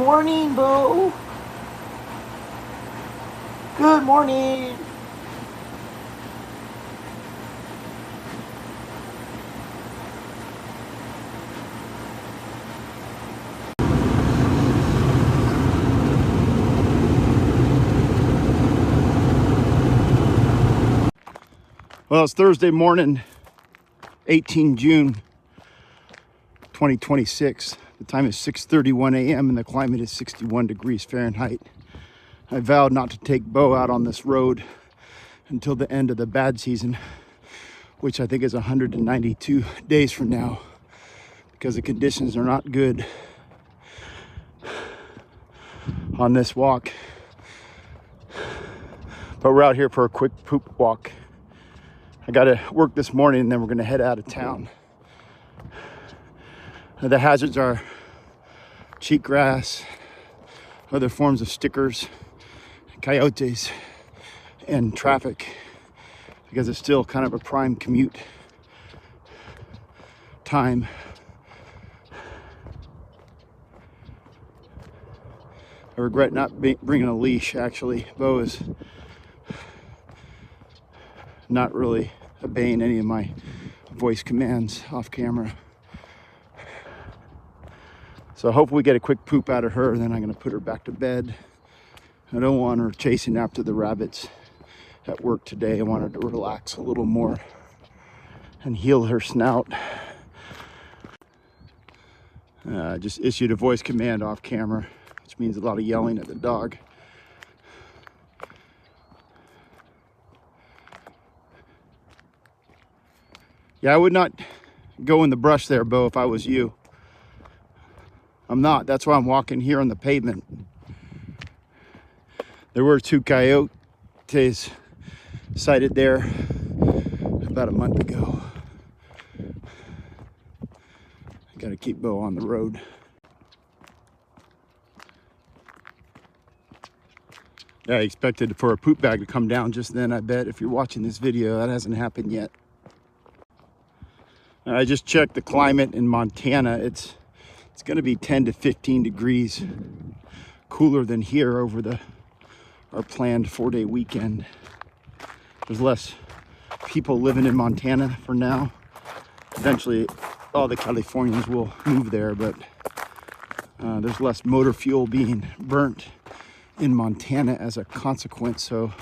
morning, Beau. Good morning. Well, it's Thursday morning, 18 June 2026. The time is 6:31 a.m. and the climate is 61 degrees Fahrenheit. I vowed not to take Beau out on this road until the end of the bad season, which I think is 192 days from now, because the conditions are not good on this walk. But we're out here for a quick poop walk. I got to work this morning and then we're going to head out of town. The hazards are cheatgrass, other forms of stickers, coyotes, and traffic, because it's still kind of a prime commute time. I regret not bringing a leash, actually. Beau is not really obeying any of my voice commands off camera. So I hope we get a quick poop out of her, then I'm going to put her back to bed. I don't want her chasing after the rabbits at work today. I want her to relax a little more and heal her snout. Just issued a voice command off camera, which means a lot of yelling at the dog. Yeah, I would not go in the brush there, Beau, if I was you. I'm not. That's why I'm walking here on the pavement. There were 2 coyotes sighted there about a month ago. I gotta keep Beau on the road. Yeah, I expected for a poop bag to come down just then. I bet if you're watching this video, that hasn't happened yet. I just checked the climate in Montana. It's going to be 10 to 15 degrees cooler than here over our planned 4-day weekend. There's less people living in Montana for now. Eventually, all the Californians will move there, but there's less motor fuel being burnt in Montana as a consequence. So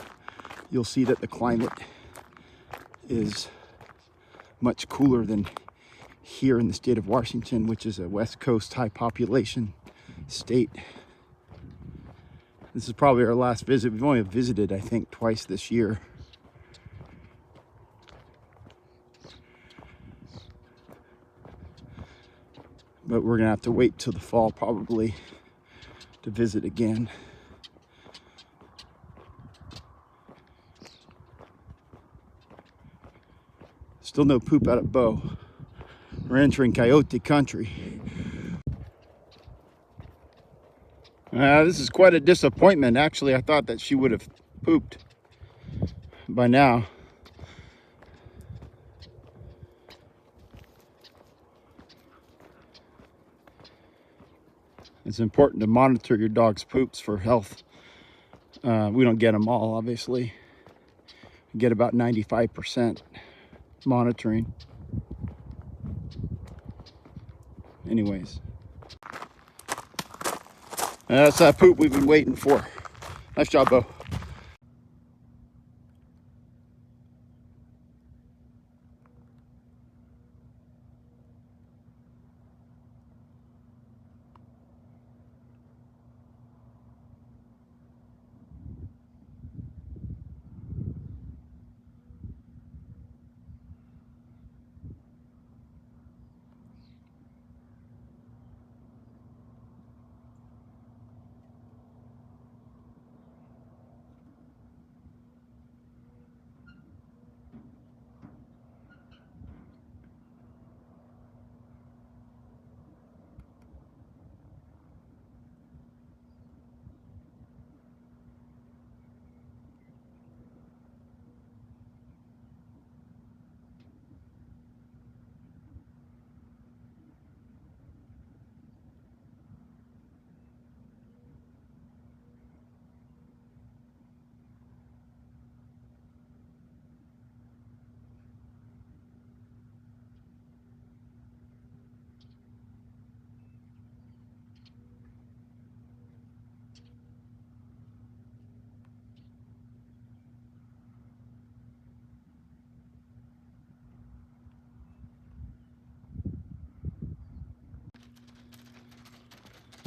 you'll see that the climate is much cooler than here in the state of Washington, which is a West Coast high population state. This is probably our last visit. We've only visited, I think, twice this year. But we're gonna have to wait till the fall probably to visit again. Still no poop out of Beau. We're entering coyote country. This is quite a disappointment. Actually, I thought that she would have pooped by now. It's important to monitor your dog's poops for health. We don't get them all, obviously. We get about 95% monitoring. Anyways, that's that poop we've been waiting for. Nice job, Beau.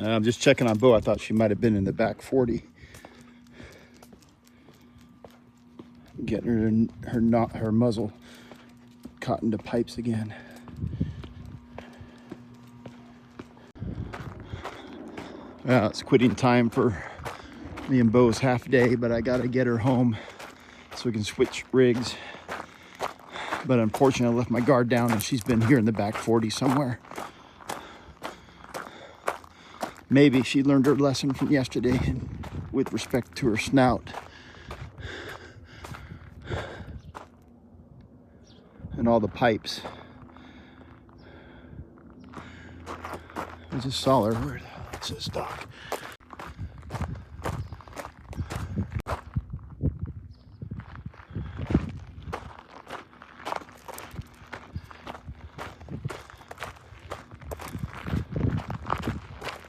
I'm just checking on Beau. I thought she might have been in the back 40. Getting her muzzle caught into pipes again. Well, it's quitting time for me and Beau's half day, but I gotta get her home so we can switch rigs. But unfortunately, I left my guard down and she's been here in the back 40 somewhere. Maybe she learned her lesson from yesterday with respect to her snout. And all the pipes. I just saw her. Where's this dog?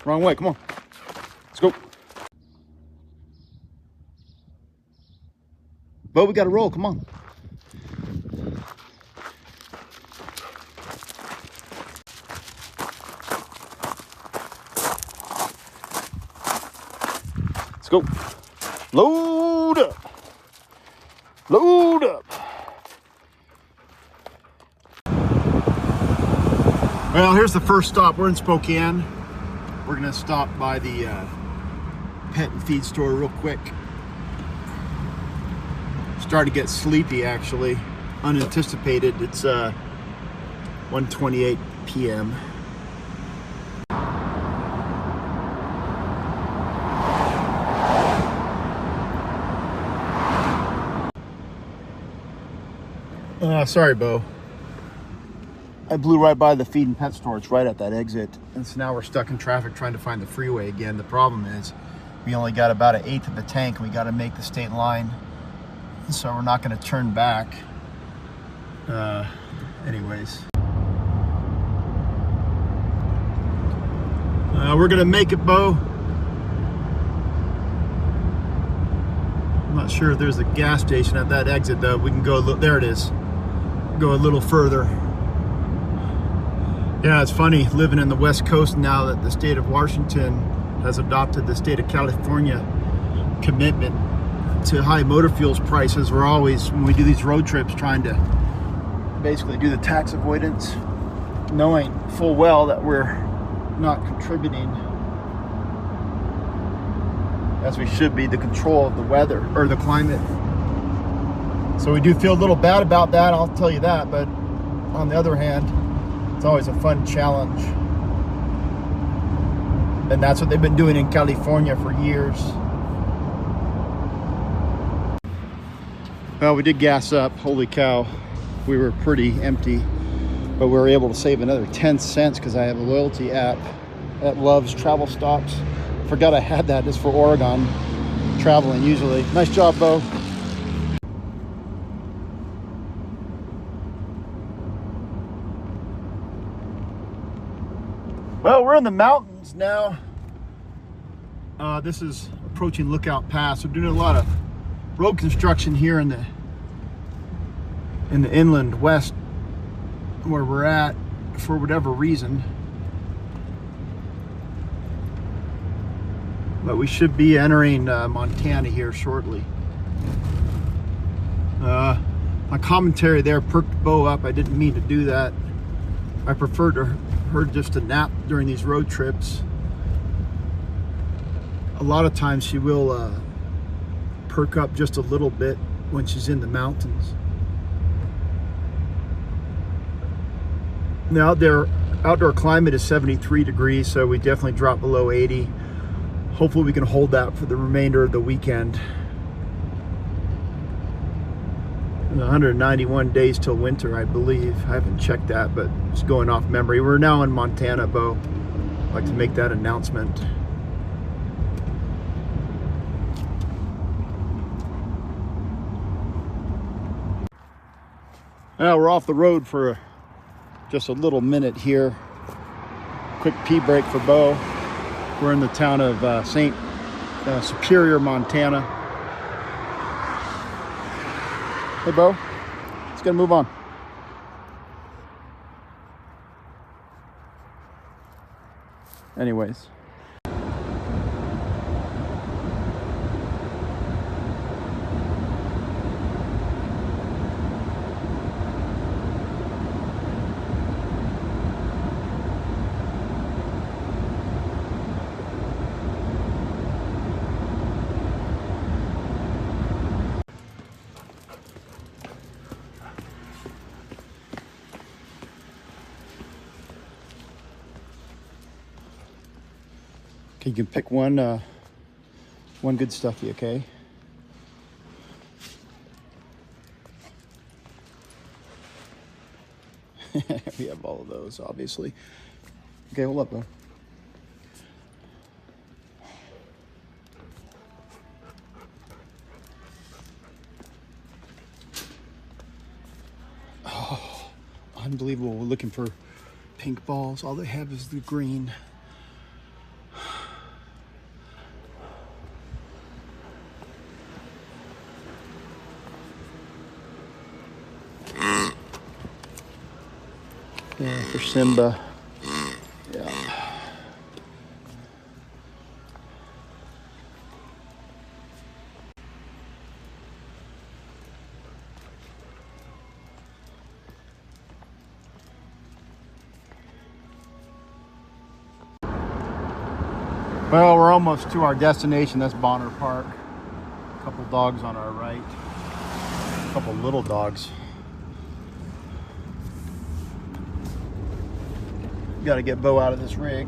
Wrong way, come on. Let's go. Beau, we gotta roll, come on. Let's go. Load up. Load up. Well, here's the first stop. We're in Spokane. We're gonna stop by the pet and feed store real quick. Started to get sleepy actually, unanticipated. It's 1:28 p.m. Sorry, Beau. I blew right by the feed and pet store. It's right at that exit. And so now we're stuck in traffic trying to find the freeway again. The problem is we only got about 1/8 of the tank. We got to make the state line. So we're not going to turn back. Anyways. We're going to make it, Beau. I'm not sure if there's a gas station at that exit though. We can go, there it is. Go a little further. Yeah, it's funny living in the West Coast now that the state of Washington has adopted the state of California commitment to high motor fuels prices. We're always, when we do these road trips, trying to basically do the tax avoidance, knowing full well that we're not contributing as we should be the control of the weather or the climate. So we do feel a little bad about that, I'll tell you that, but on the other hand, it's always a fun challenge. And that's what they've been doing in California for years. Well, we did gas up, holy cow. We were pretty empty, but we were able to save another 10 cents because I have a loyalty app that loves travel stops. Forgot I had that, it's for Oregon traveling usually. Nice job, Beau. Well, we're in the mountains now. This is approaching Lookout Pass. We're doing a lot of road construction here in the inland west where we're at for whatever reason. But we should be entering Montana here shortly. My commentary there perked Beau up. I didn't mean to do that. I preferred her just to nap during these road trips. A lot of times she will perk up just a little bit when she's in the mountains. Now outdoor climate is 73 degrees, so we definitely drop below 80. Hopefully we can hold that for the remainder of the weekend. 191 days till winter, I believe. I haven't checked that, but it's going off memory. We're now in Montana, Beau. I'd like to make that announcement. Well, we're off the road for just a little minute here. Quick pee break for Beau. We're in the town of Superior, Montana. Hey, Beau, let's get a move on. Anyways, Okay, you can pick one good stuffy, okay? We have all of those, obviously. Okay, hold up, though. Oh, unbelievable. We're looking for pink balls. All they have is the green. Yeah, for Simba. Yeah. Well, we're almost to our destination. That's Bonner Park. A couple dogs on our right. A couple little dogs. Got to get Beau out of this rig.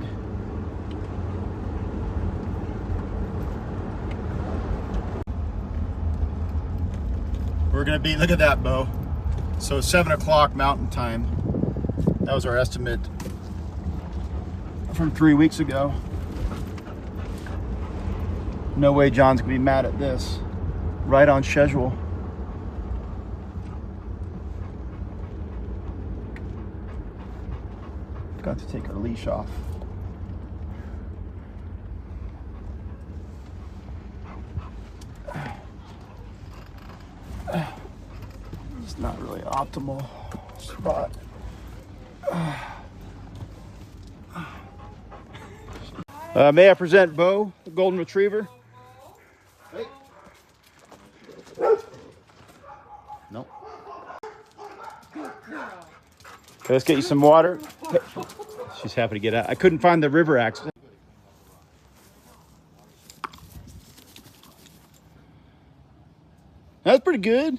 We're gonna be, look at that, Beau. So 7 o'clock Mountain Time. That was our estimate from 3 weeks ago. No way John's gonna be mad at this. Right on schedule. Got to take our leash off. It's not really optimal spot. May I present Beau, the golden retriever? Hey. No. Okay, let's get you some water. She's happy to get out. I couldn't find the river access. That's pretty good.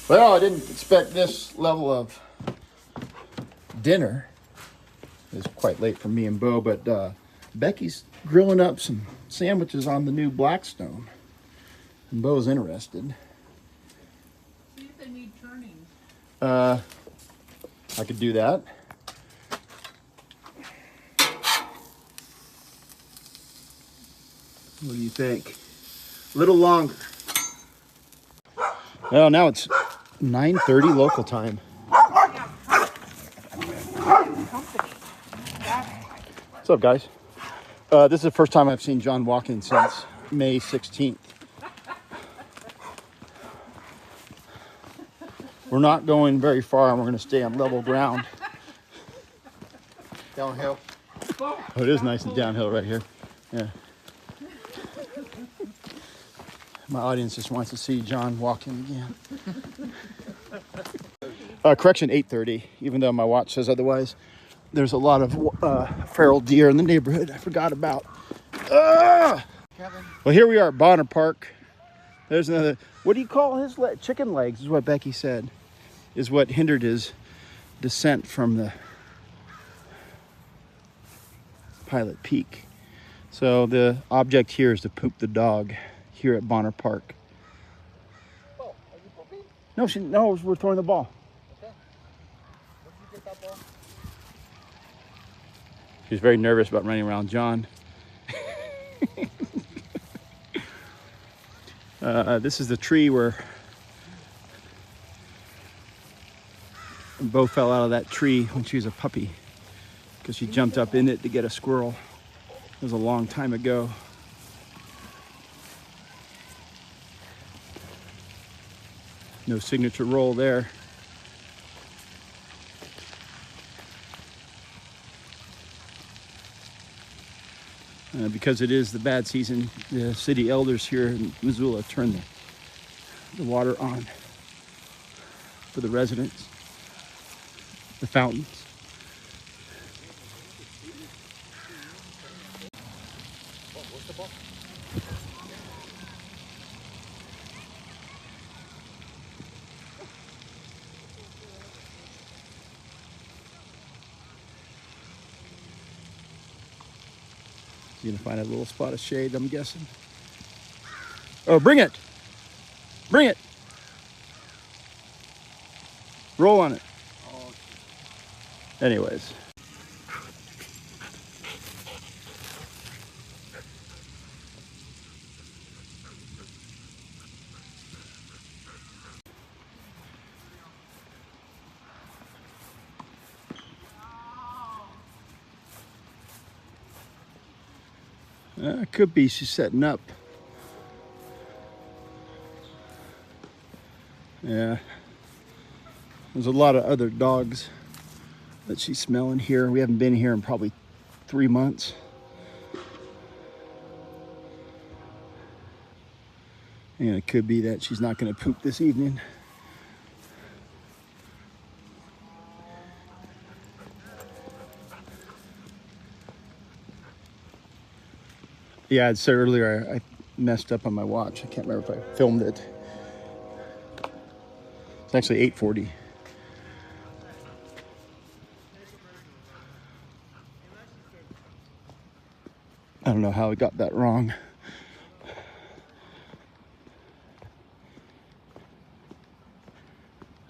Well, I didn't expect this level of dinner. It's quite late for me and Beau, but Becky's grilling up some sandwiches on the new Blackstone. And Beau's interested. See if they need turning. I could do that. What do you think? A little longer. Well, now it's 9:30 local time. What's up, guys? This is the first time I've seen John walking since May 16th. We're not going very far, and we're going to stay on level ground. Downhill. Oh, it is nice and downhill right here. Yeah. My audience just wants to see John walking again. Correction, 8:30, even though my watch says otherwise. There's a lot of feral deer in the neighborhood I forgot about. Well, here we are at Bonner Park. There's another, what do you call his chicken legs is what Becky said, is what hindered his descent from the Pilot Peak. So the object here is to poop the dog here at Bonner Park. Oh, are you pooping? No, we're throwing the ball. Okay. Where did you get that ball? She's very nervous about running around John. This is the tree where Beau fell out of that tree when she was a puppy. because she jumped up in it to get a squirrel. It was a long time ago. No signature roll there. Because it is the bad season, the city elders here in Missoula turn the water on for the residents, the fountains. What's the ball? You're gonna find a little spot of shade, I'm guessing. Oh, bring it! Bring it! Roll on it. Anyways. Could be she's setting up. Yeah. There's a lot of other dogs that she's smelling here. We haven't been here in probably 3 months. And it could be that she's not going to poop this evening. Yeah, I'd said earlier I messed up on my watch. I can't remember if I filmed it. It's actually 8:40. I don't know how I got that wrong.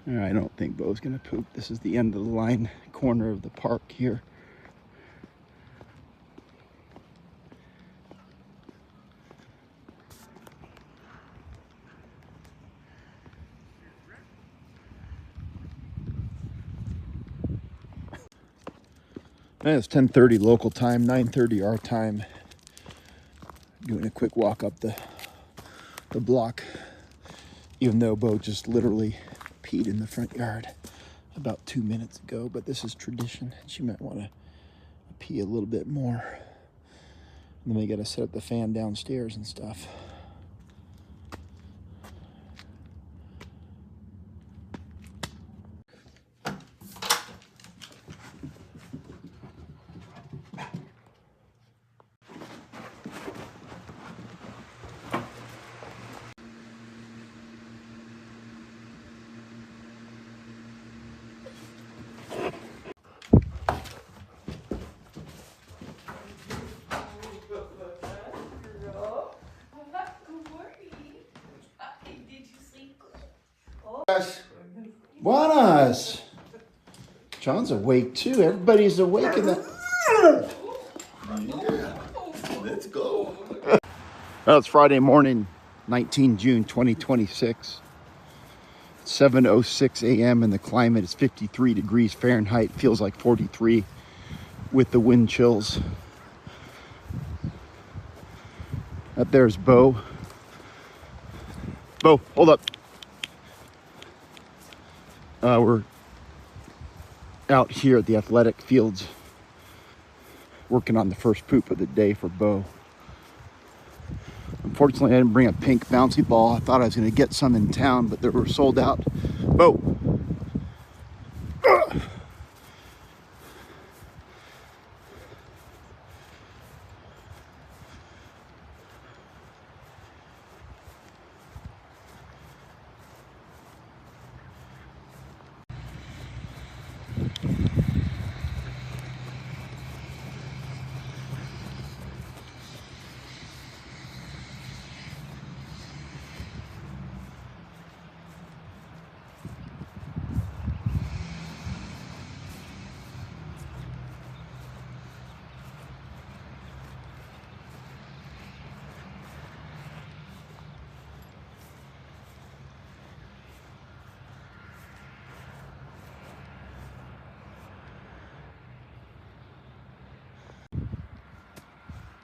I don't think Beau's gonna poop. This is the end of the line corner of the park here. It's 10:30 local time, 9:30 our time. Doing a quick walk up the block, even though Beau just literally peed in the front yard about 2 minutes ago. But this is tradition. She might want to pee a little bit more. And then we got to set up the fan downstairs and stuff. Buenas. John's awake too. Everybody's awake in the. Yeah, let's go. Well, it's Friday morning, 19 June 2026. 7:06 a.m. and the climate is 53 degrees Fahrenheit. Feels like 43 with the wind chills. Up there's Beau. Beau, hold up. We're out here at the athletic fields working on the first poop of the day for Beau. Unfortunately, I didn't bring a pink bouncy ball. I thought I was going to get some in town, but they were sold out. Beau.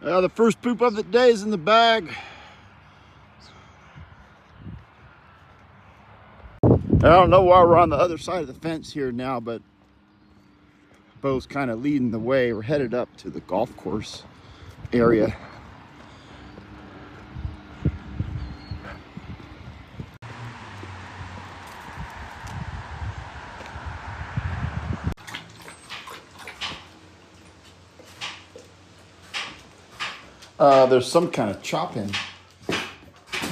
Well, the first poop of the day is in the bag. I don't know why we're on the other side of the fence here now, but Beau's kind of leading the way. We're headed up to the golf course area. There's some kind of chopping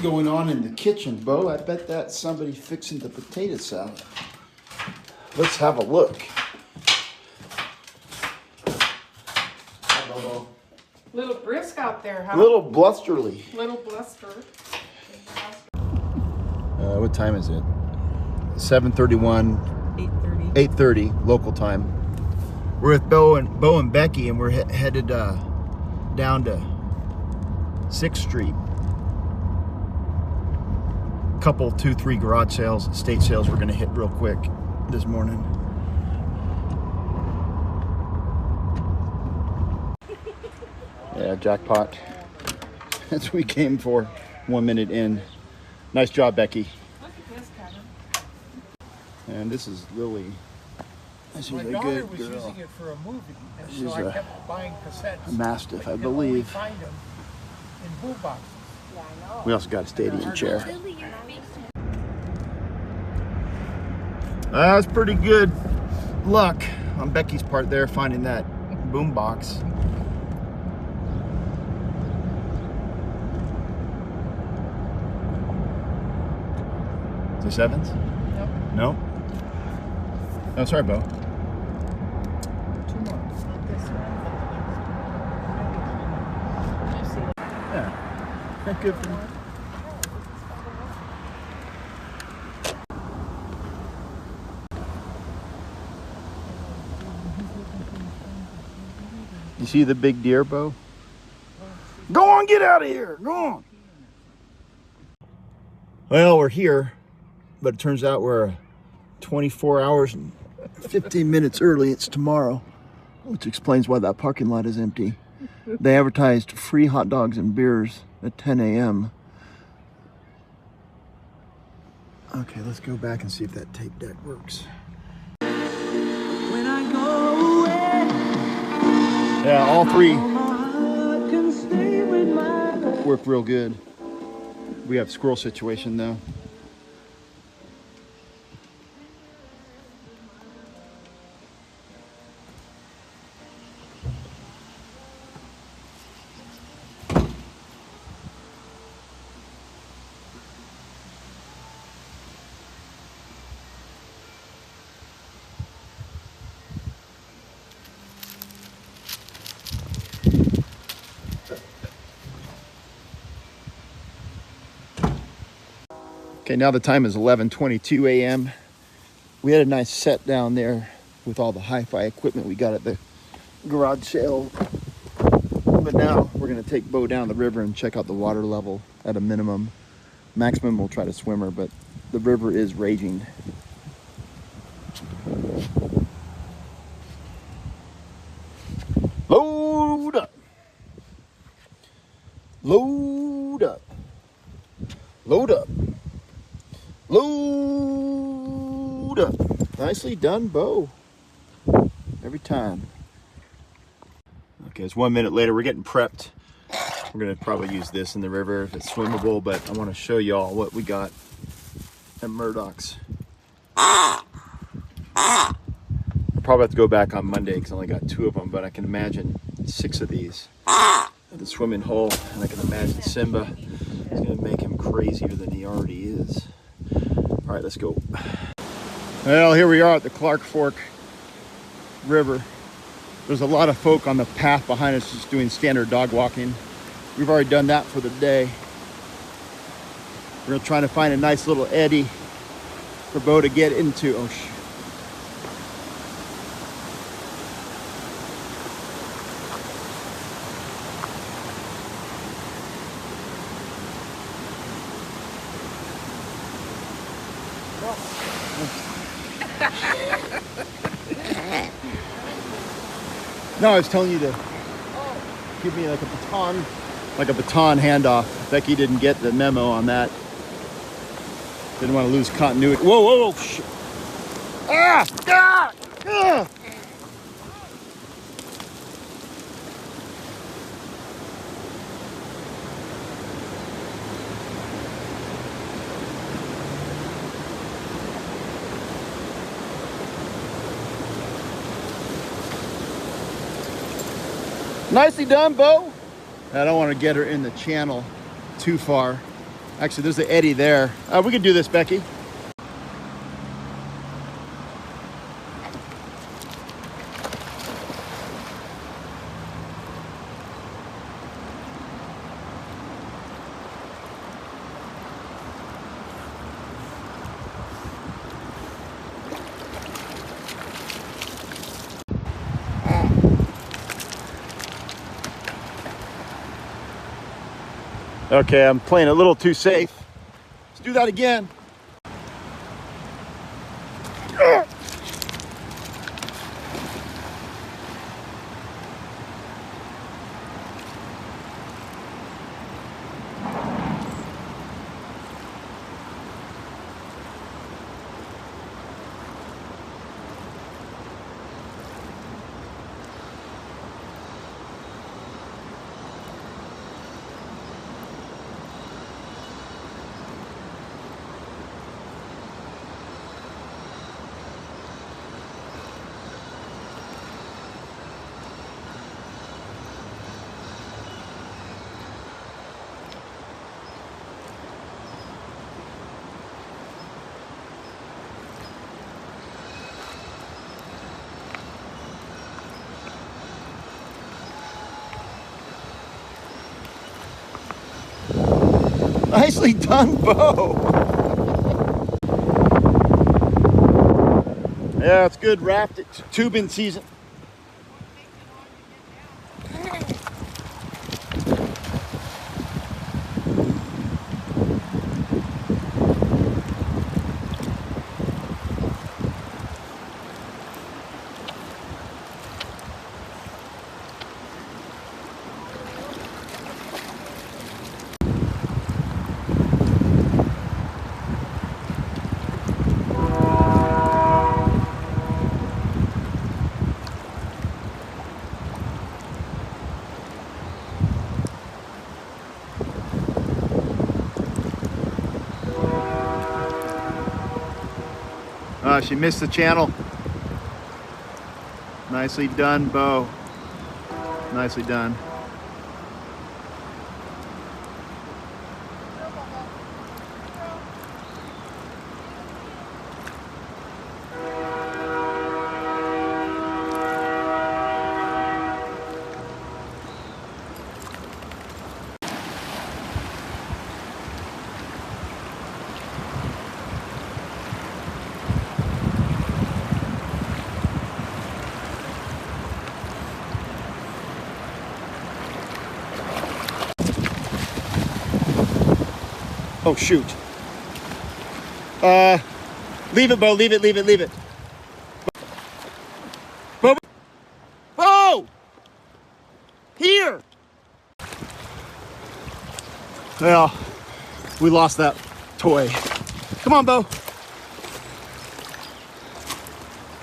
going on in the kitchen, Beau. I bet that's somebody fixing the potato salad. Let's have a look. Little brisk out there, huh? A little blusterly. Little bluster. What time is it? 7:31. 8:30. 8:30 local time. We're with Beau and Becky, and we're headed down to 6th Street. Couple 2-3 garage sales, estate sales we're gonna hit real quick this morning. Yeah, jackpot. That's what we came for. 1 minute in. Nice job, Becky. Look at this, Kevin. And this is Lily. She's My a daughter good was girl. using it for a movie, and She's so I a kept buying cassettes. Mastiff, But I you can only believe. find them in boot boxes. We also got a stadium chair. That's pretty good luck on Becky's part there, finding that boom box. The sevens? Nope. No? Oh, sorry, Beau. 2 more. Not this one. You see it? Yeah. Good for me. You see the big deer, Beau? Go on, get out of here. Go on. Well, we're here, but it turns out we're 24 hours and 15 minutes early. It's tomorrow, which explains why that parking lot is empty. They advertised free hot dogs and beers at 10 a.m. Okay, let's go back and see if that tape deck works. When I go away, Yeah, all three my heart can stay with my work real good. We have squirrel situation though. Okay, now the time is 11:22 a.m. We had a nice set down there with all the hi-fi equipment we got at the garage sale. But now we're gonna take Beau down the river and check out the water level at a minimum. Maximum we'll try to swim her, but the river is raging. Load up. Load up. Load up. Load up. Nicely done, Beau. Every time. Okay, it's 1 minute later. We're getting prepped. We're gonna probably use this in the river if it's swimmable, but I want to show y'all what we got at Murdoch's. I'll probably have to go back on Monday because I only got 2 of them, but I can imagine 6 of these at the swimming hole, and I can imagine Simba is gonna make him crazier than he already is. All right, let's go. Well, here we are at the Clark Fork River. There's a lot of folk on the path behind us just doing standard dog walking. We've already done that for the day. We're gonna try to find a nice little eddy for Beau to get into. Oh, No, I was telling you to give me like a baton handoff. Becky didn't get the memo on that. Didn't want to lose continuity. Whoa, whoa, whoa! Shit. Ah! Ah! Ah! Nicely done, Beau. I don't want to get her in the channel too far. Actually, there's the eddy there. We can do this, Becky. Okay, I'm playing a little too safe. Let's do that again. Nicely done, Beau. Yeah, it's good raft tubing season. She missed the channel. Nicely done, Beau. Nicely done. Oh, shoot. Leave it, Beau. Leave it, leave it, leave it. Beau! Beau! Here! Well, we lost that toy. Come on, Beau.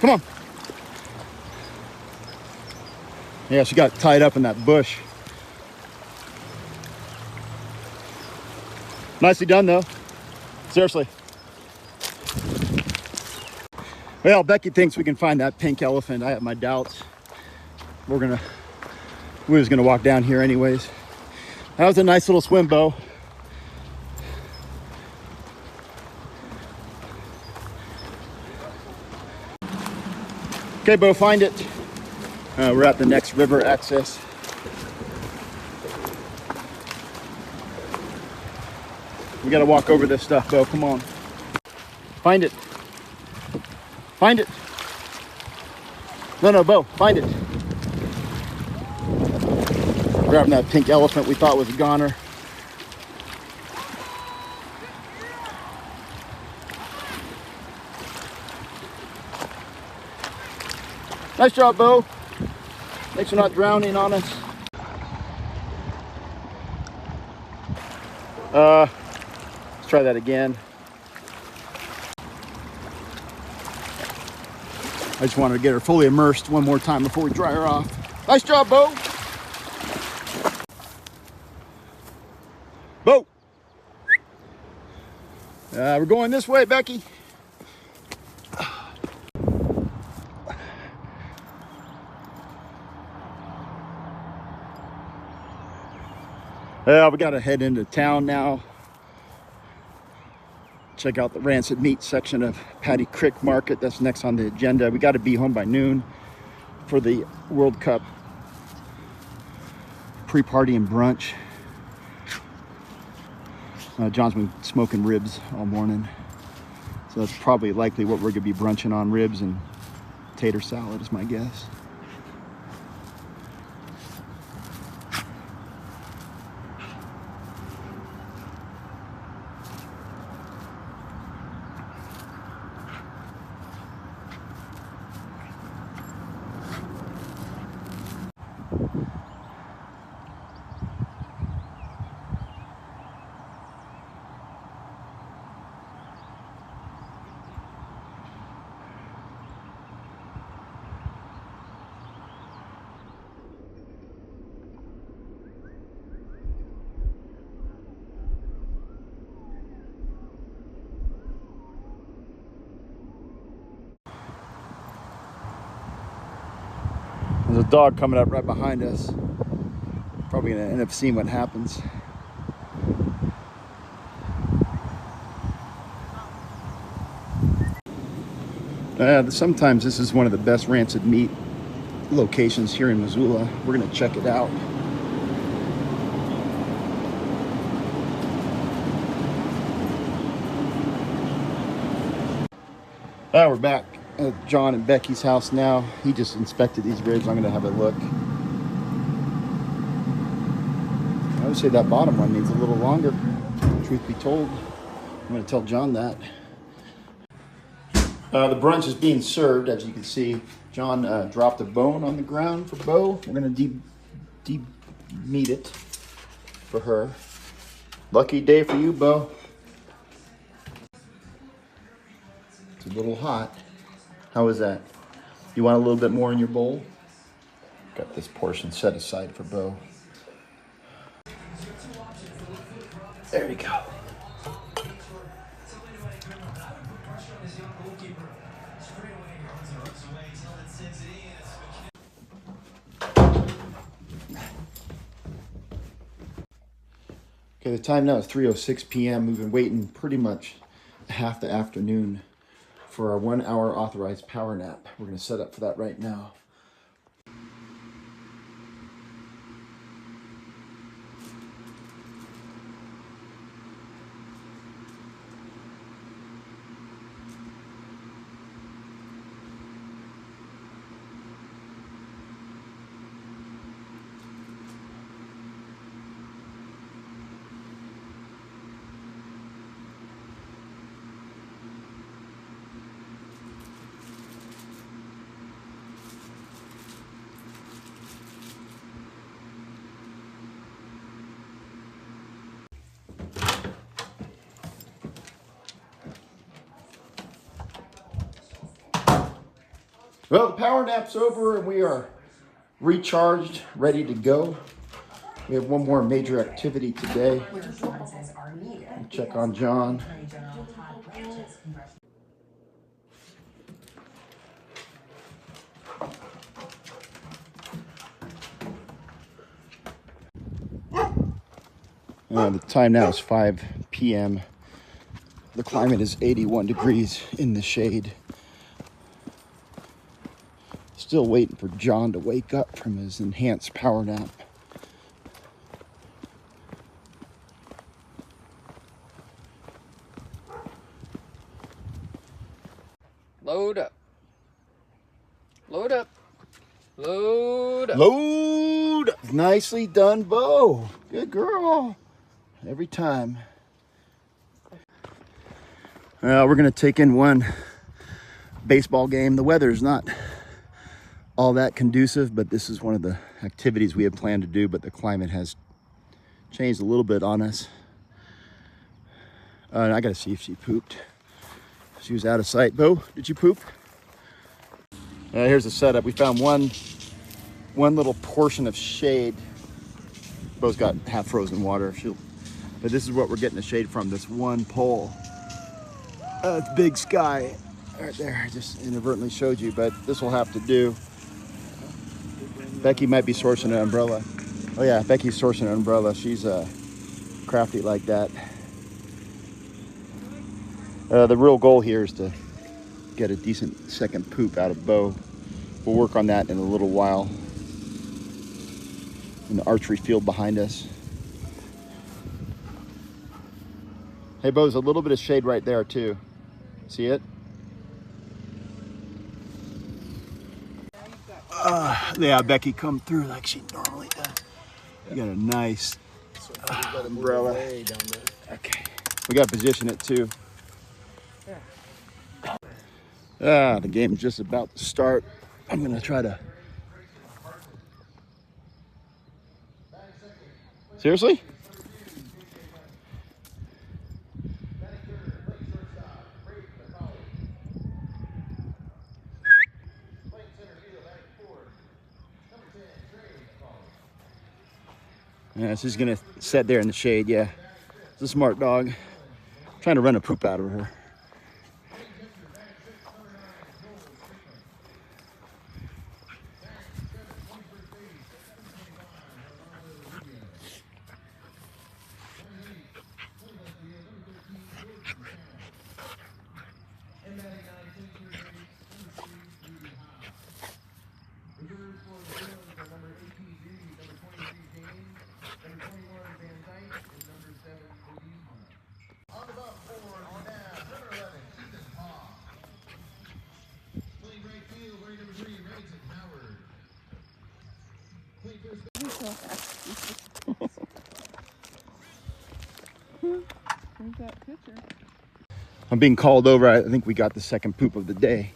Come on. Yeah, she got tied up in that bush. Nicely done, though. Seriously. Well, Becky thinks we can find that pink elephant. I have my doubts. We're just gonna walk down here anyways. That was a nice little swim, Beau. Okay, Beau, find it. We're at the next river access. We gotta walk over this stuff, Beau. Come on. Find it. Find it. No, Beau, find it. Grabbing that pink elephant we thought was a goner. Nice job, Beau. Thanks for not drowning on us. Let's try that again. I just wanted to get her fully immersed one more time before we dry her off. Nice job, Beau. Beau. We're going this way, Becky. We got to head into town now. Check out the rancid meat section of Paddy Creek Market. That's next on the agenda. We got to be home by noon for the World Cup pre-party and brunch. John's been smoking ribs all morning, so that's probably likely what we're gonna be brunching on, ribs and tater salad is my guess. There's a dog coming up right behind us. Probably gonna end up seeing what happens. Sometimes this is one of the best rancid meat locations here in Missoula. We're gonna check it out. We're back at John and Becky's house now. He just inspected these ribs. I'm gonna have a look. I would say that bottom one needs a little longer, truth be told. I'm gonna tell John that. The brunch is being served, as you can see. John dropped a bone on the ground for Beau. We're gonna de-meat it for her. Lucky day for you, Beau. It's a little hot. How is that? You want a little bit more in your bowl? Got this portion set aside for Beau. There you go. Okay, the time now is 3:06 p.m. We've been waiting pretty much half the afternoon for our 1 hour authorized power nap. We're gonna set up for that right now. Well, the power nap's over and we are recharged, ready to go. We have one more major activity today. Check on John. The time now is 5 p.m. The climate is 81 degrees in the shade. Still waiting for John to wake up from his enhanced power nap. Load up. Load up. Load up. Load up. Nicely done, Beau. Good girl. Every time. We're going to take in one baseball game. The weather is not all that conducive, but this is one of the activities we had planned to do, but the climate has changed a little bit on us. And I gotta see if she pooped. She was out of sight. Beau, did you poop? Here's the setup. We found one little portion of shade. Beau's got half frozen water. But this is what we're getting the shade from, this one pole. It's big sky right there. I just inadvertently showed you, but this will have to do. Becky might be sourcing an umbrella. Oh yeah, Becky's sourcing an umbrella. She's crafty like that. The real goal here is to get a decent second poop out of Beau. We'll work on that in a little while. In the archery field behind us. Hey, Beau, there's a little bit of shade right there too. See it? Yeah, Becky come through like she normally does. You got a nice umbrella. Okay, we got to position it too. The game's just about to start. I'm gonna try to. Seriously? Yeah, she's gonna sit there in the shade. Yeah, it's a smart dog. Trying to run a poop out of her. Where's that picture? I'm being called over. I think we got the second poop of the day.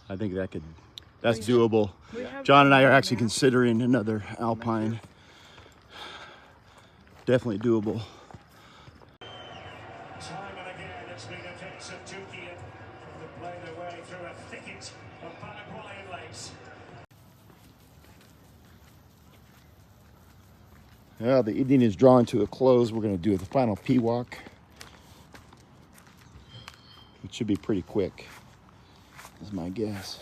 I think that's doable. John and I are actually considering another alpine. Definitely doable. Time and again, it's been a case of Tuki to play their way through a thicket of Paraguayan lakes. Well, the evening is drawing to a close. We're going to do the final pee walk. It should be pretty quick, is my guess.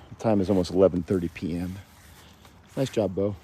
The time is almost 11:30 p.m. Nice job, Beau.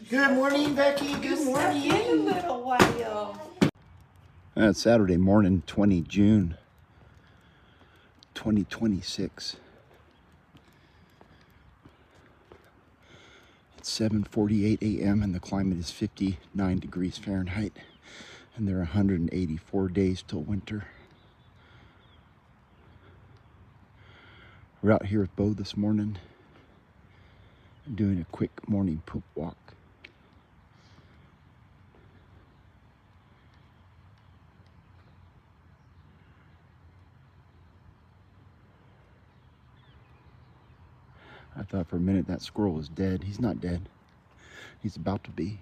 Good morning, Becky. Good morning. In a little while. It's Saturday morning, 20 June, 2026. It's 7:48 a.m. and the climate is 59 degrees Fahrenheit. And there are 184 days till winter. We're out here with Beau this morning, doing a quick morning poop walk. I thought for a minute that squirrel was dead. He's not dead. He's about to be.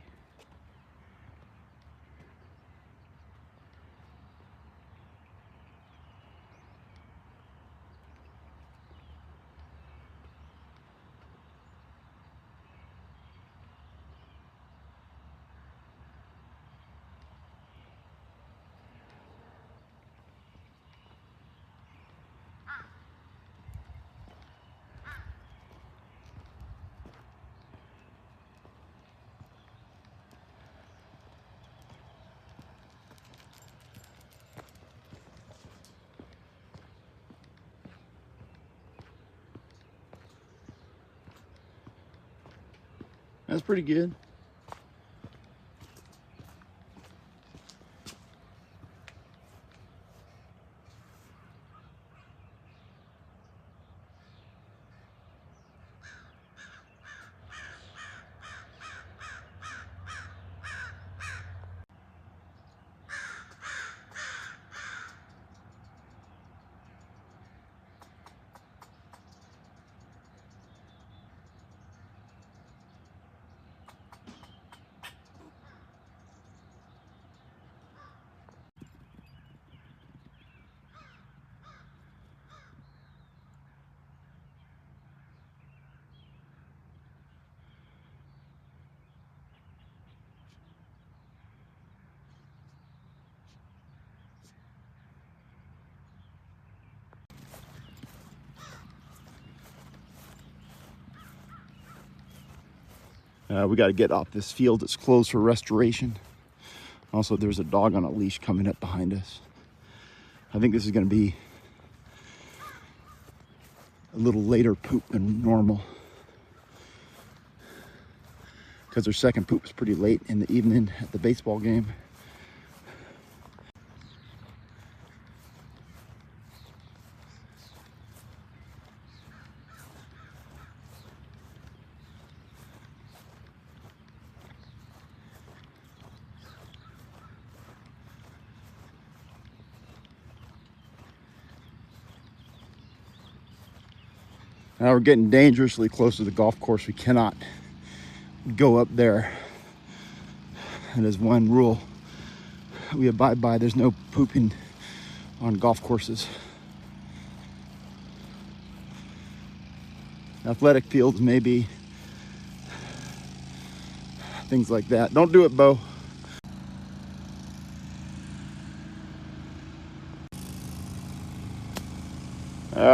That's pretty good. We got to get off this field. It's closed for restoration. Also, there's a dog on a leash coming up behind us. I think this is going to be a little later poop than normal, because their second poop was pretty late in the evening at the baseball game. Now we're getting dangerously close to the golf course. We cannot go up there. And as one rule we abide by, there's no pooping on golf courses. Athletic fields, maybe. Things like that. Don't do it, Beau.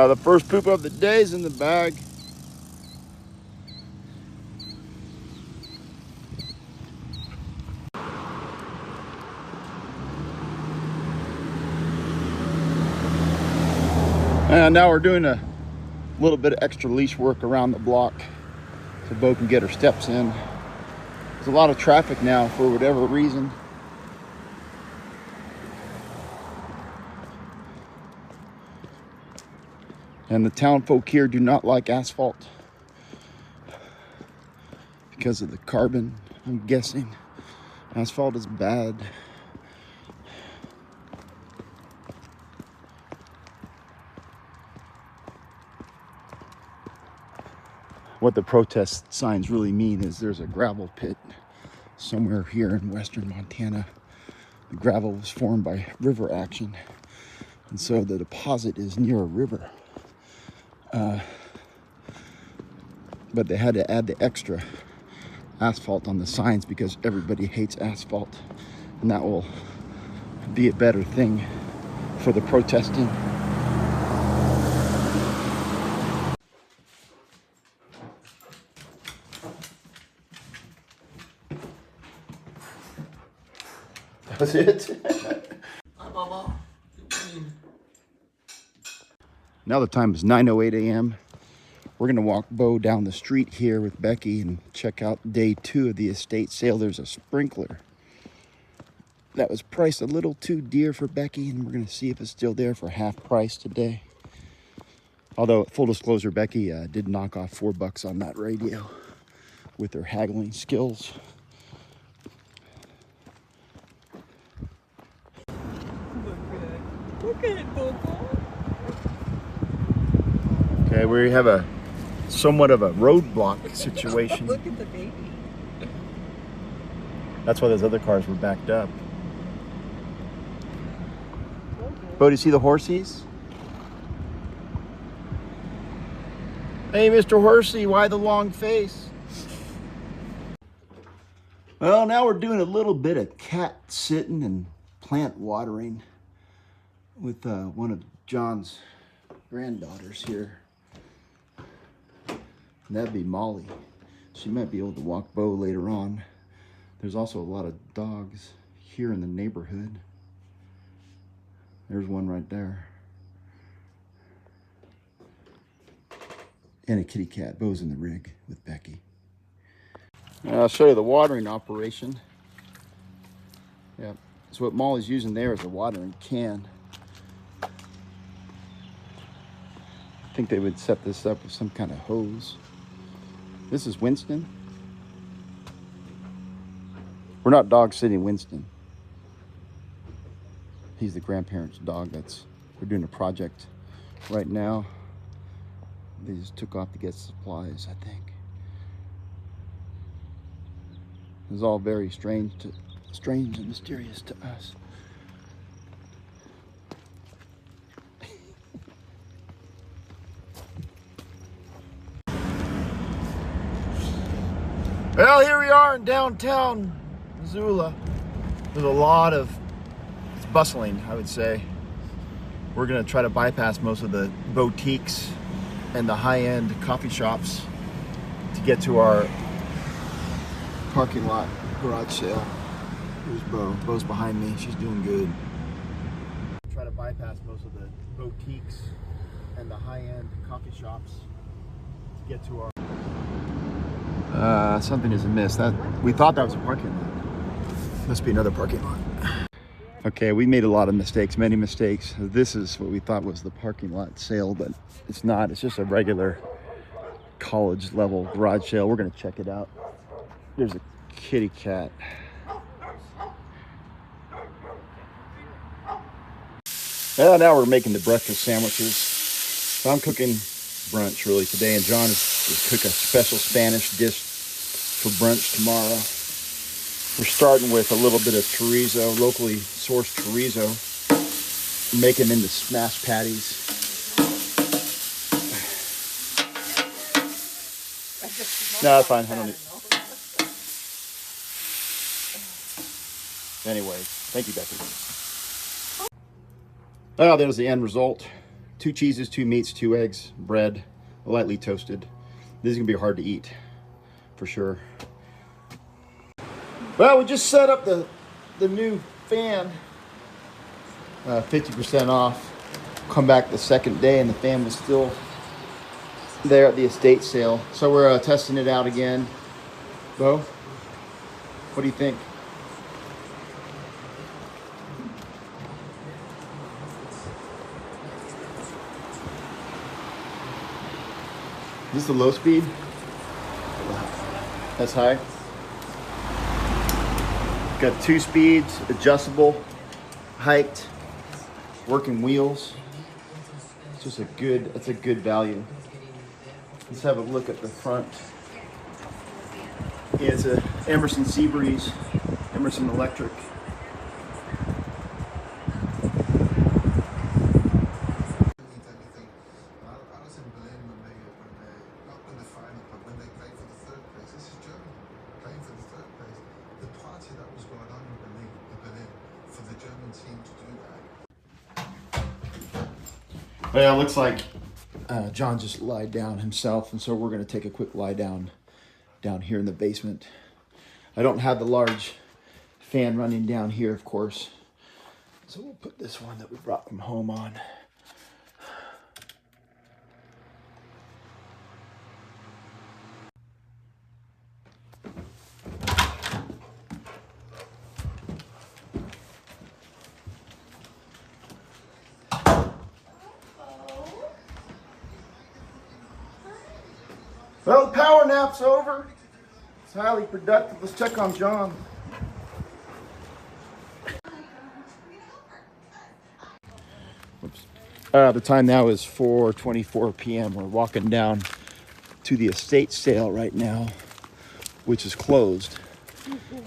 The first poop of the day is in the bag. And now we're doing a little bit of extra leash work around the block so Beau can get her steps in. There's a lot of traffic now for whatever reason. And the town folk here do not like asphalt because of the carbon, I'm guessing. Asphalt is bad. What the protest signs really mean is there's a gravel pit somewhere here in western Montana. The gravel was formed by river action, and so the deposit is near a river. But they had to add the extra asphalt on the signs because everybody hates asphalt, and that will be a better thing for the protesting. That was it. Now the time is 9:08 a.m. We're gonna walk Beau down the street here with Becky and check out day 2 of the estate sale. There's a sprinkler that was priced a little too dear for Becky, and we're gonna see if it's still there for half price today. Although, full disclosure, Becky did knock off $4 on that radio with her haggling skills. Look at it, Bobo. Okay, we have a somewhat of a roadblock situation. Look at the baby. That's why those other cars were backed up. Beau, do you see the horsies? Hey, Mr. Horsey, why the long face? Well, now we're doing a little bit of cat sitting and plant watering with one of John's granddaughters here. And that'd be Molly. She might be able to walk Beau later on. There's also a lot of dogs here in the neighborhood. There's one right there. And a kitty cat. Beau's in the rig with Becky. I'll show you the watering operation. Yeah, so what Molly's using there is a watering can. I think they would set this up with some kind of hose. This is Winston. We're not dog sitting Winston. He's the grandparents' dog. We're doing a project right now. They just took off to get supplies, I think. It's all very strange and mysterious to us. Well, here we are in downtown Missoula. There's a lot of, it's bustling, I would say. We're gonna try to bypass most of the boutiques and the high-end coffee shops to get to our parking lot garage sale. Here's Beau. Beau's behind me. She's doing good. Try to bypass most of the boutiques and the high-end coffee shops to get to our. Something is amiss. We thought that was a parking lot. Must be another parking lot. Okay, we made a lot of mistakes, many mistakes. This is what we thought was the parking lot sale, but it's not. It's just a regular college level garage sale. We're gonna check it out. There's a kitty cat. Well, now we're making the breakfast sandwiches. So I'm cooking brunch really today, and John is cooking a special Spanish dish for brunch tomorrow. We're starting with a little bit of chorizo, locally sourced chorizo, make them into smashed patties. No, that's fine. I don't need. Anyway, thank you, Becky. Oh, there's the end result. 2 cheeses, 2 meats, 2 eggs, bread, lightly toasted. This is gonna be hard to eat, for sure. Well, we just set up the new fan, 50% off. Come back the second day and the fan was still there at the estate sale. So we're testing it out again. Beau, what do you think? Is this the low speed? That's high. Got 2 speeds, adjustable, height, working wheels. It's just it's a good value. Let's have a look at the front. Yeah, it's a Emerson Seabreeze, Emerson Electric. Well, it looks like John just lied down himself, and so we're going to take a quick lie down here in the basement. I don't have the large fan running down here, of course, so we'll put this one that we brought from home on. Well, the power nap's over. It's highly productive. Let's check on John. Whoops. The time now is 4:24 p.m. We're walking down to the estate sale right now, which is closed.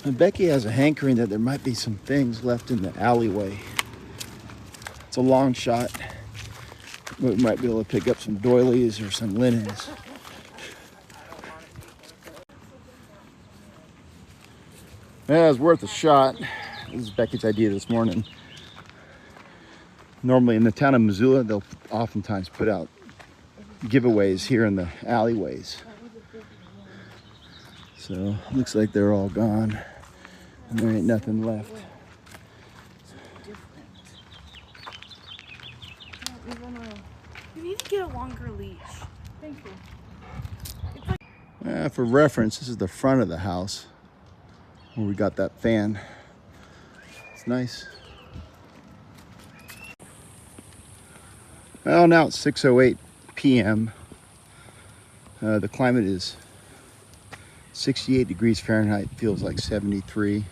And Becky has a hankering that there might be some things left in the alleyway. It's a long shot. We might be able to pick up some doilies or some linens. Yeah, it's worth a shot. This is Becky's idea this morning. Normally in the town of Missoula, they'll oftentimes put out giveaways here in the alleyways. So looks like they're all gone and there ain't nothing left. You need to get a longer leash. Thank you. For reference, this is the front of the house where we got that fan. It's nice. Well, now it's 6:08 p.m. The climate is 68 degrees Fahrenheit, feels like 73.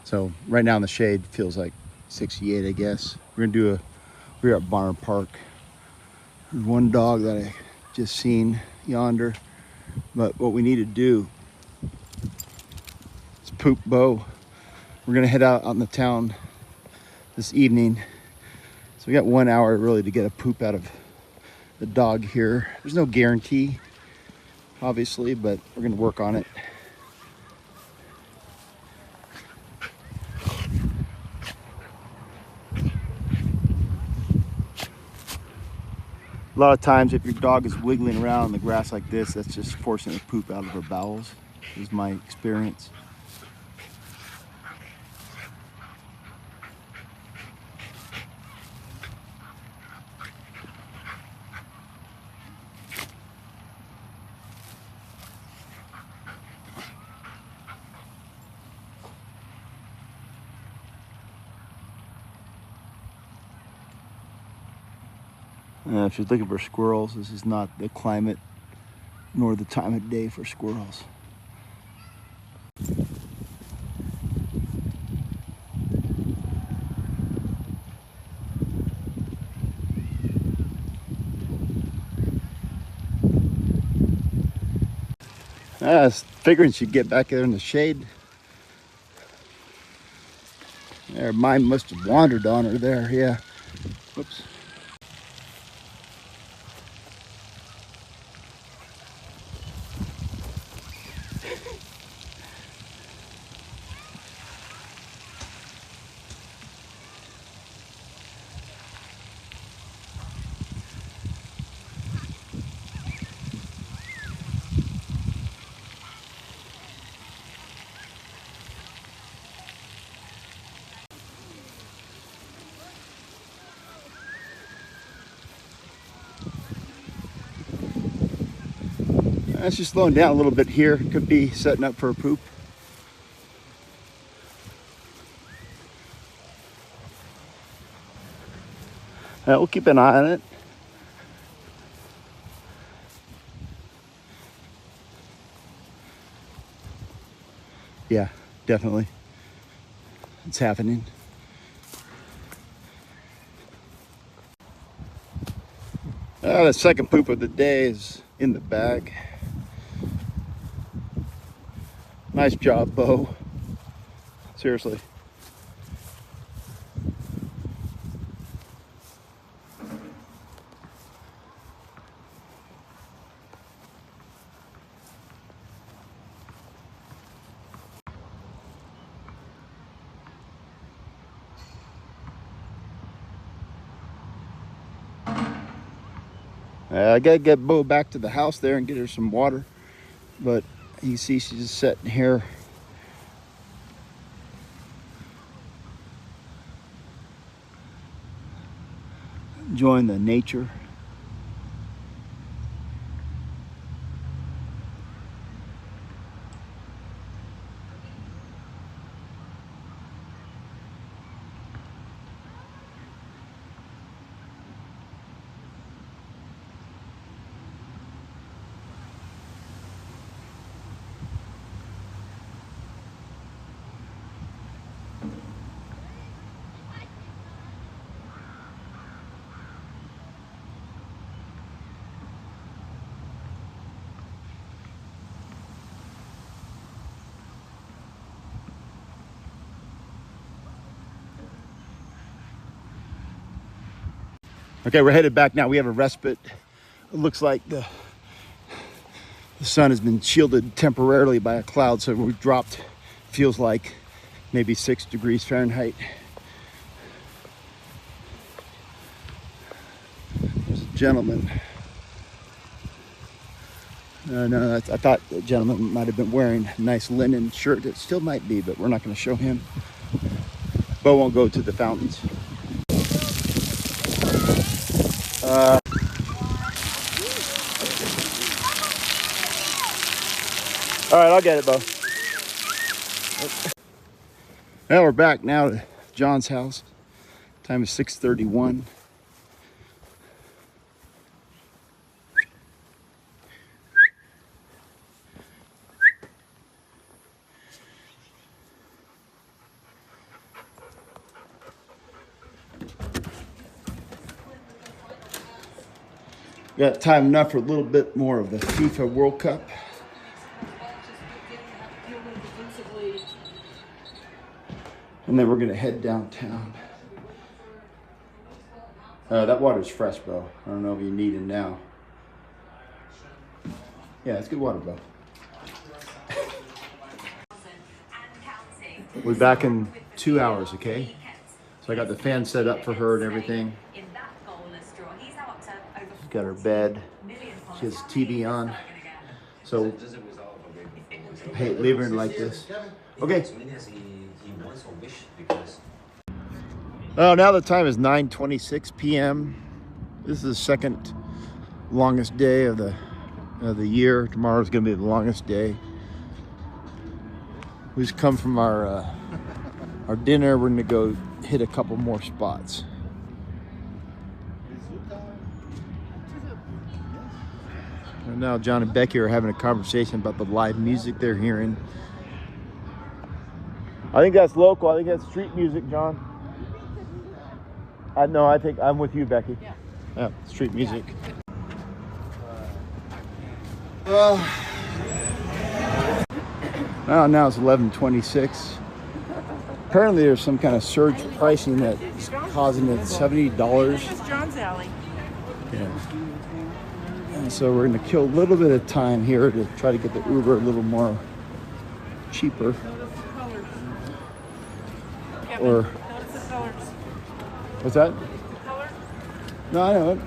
So right now in the shade feels like 68, I guess. We're at Barn Park. There's one dog that I just seen yonder. But what we need to do is poop Beau. We're gonna head out in the town this evening. So we got 1 hour really to get a poop out of the dog here. There's no guarantee, obviously, but we're gonna work on it. A lot of times if your dog is wiggling around in the grass like this, that's just forcing the poop out of her bowels, is my experience. If you're looking for squirrels, this is not the climate nor the time of day for squirrels. I was figuring she'd get back there in the shade. Her mind must have wandered on her there, yeah. Whoops. She's slowing down a little bit here. Could be setting up for a poop. We'll keep an eye on it. Yeah, definitely. It's happening. The second poop of the day is in the bag. Nice job, Beau. Seriously. I gotta get Beau back to the house there and get her some water, but you see she's just sitting here. Enjoying the nature. Okay, we're headed back now. We have a respite. It looks like the sun has been shielded temporarily by a cloud, so we've dropped, feels like maybe 6 degrees Fahrenheit. There's a gentleman. No, I thought the gentleman might have been wearing a nice linen shirt. It still might be, but we're not going to show him. Beau won't go to the fountains. All right, I'll get it, Beau. Now we're back now to John's house. Time is 6:31. Got time enough for a little bit more of the FIFA World Cup. And then we're gonna head downtown. That water's fresh, Beau. I don't know if you need it now. Yeah, it's good water, Beau. We'll be back in 2 hours, okay? So I got the fan set up for her and everything. She's got her bed. She has TV on. So, hey, leave her in like this. Okay. Oh, now the time is 9:26 p.m. This is the second longest day of the year. Tomorrow's gonna be the longest day. We just come from our dinner. We're gonna go hit a couple more spots. And now John and Becky are having a conversation about the live music they're hearing. I think that's local. I think that's street music, John. No, I think I'm with you, Becky. Yeah, street music. Well, now it's 11:26. Apparently there's some kind of surge pricing that's causing it $70. It's John's alley. Yeah. And so we're gonna kill a little bit of time here to try to get the Uber a little more cheaper. Notice the colors. Or Notice the colors. what's that? The color? No, I know it.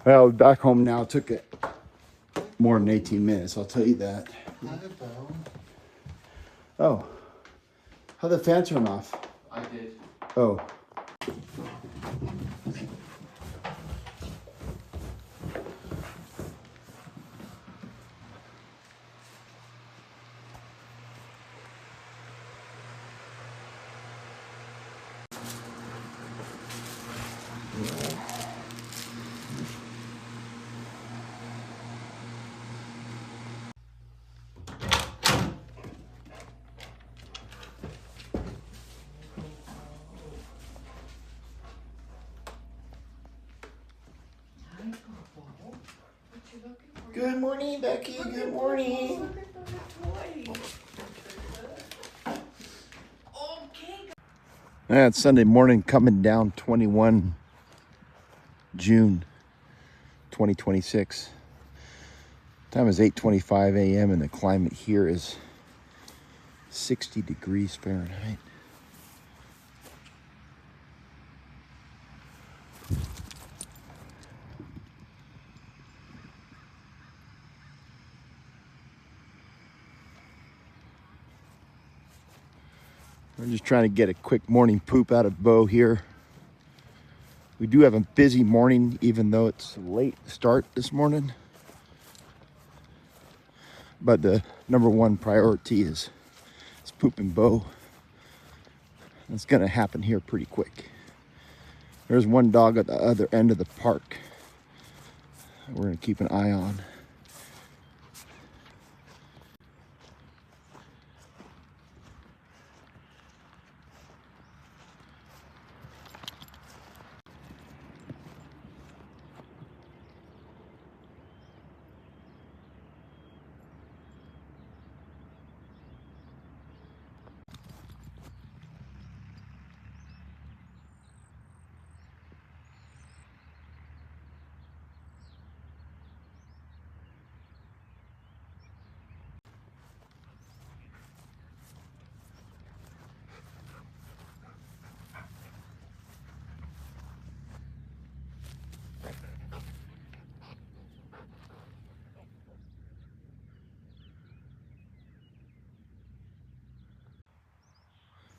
Well, back home now. It took it more than 18 minutes, I'll tell you that. Oh. How'd the fan turn off? I did. Oh. Good morning, Becky. Good morning. Yeah, it's Sunday morning coming down 21 June 2026. Time is 8:25 a.m. and the climate here is 60 degrees Fahrenheit. We're just trying to get a quick morning poop out of Beau here. We do have a busy morning, even though it's a late start this morning. But the number one priority is pooping Beau. It's gonna happen here pretty quick. There's one dog at the other end of the park we're gonna keep an eye on.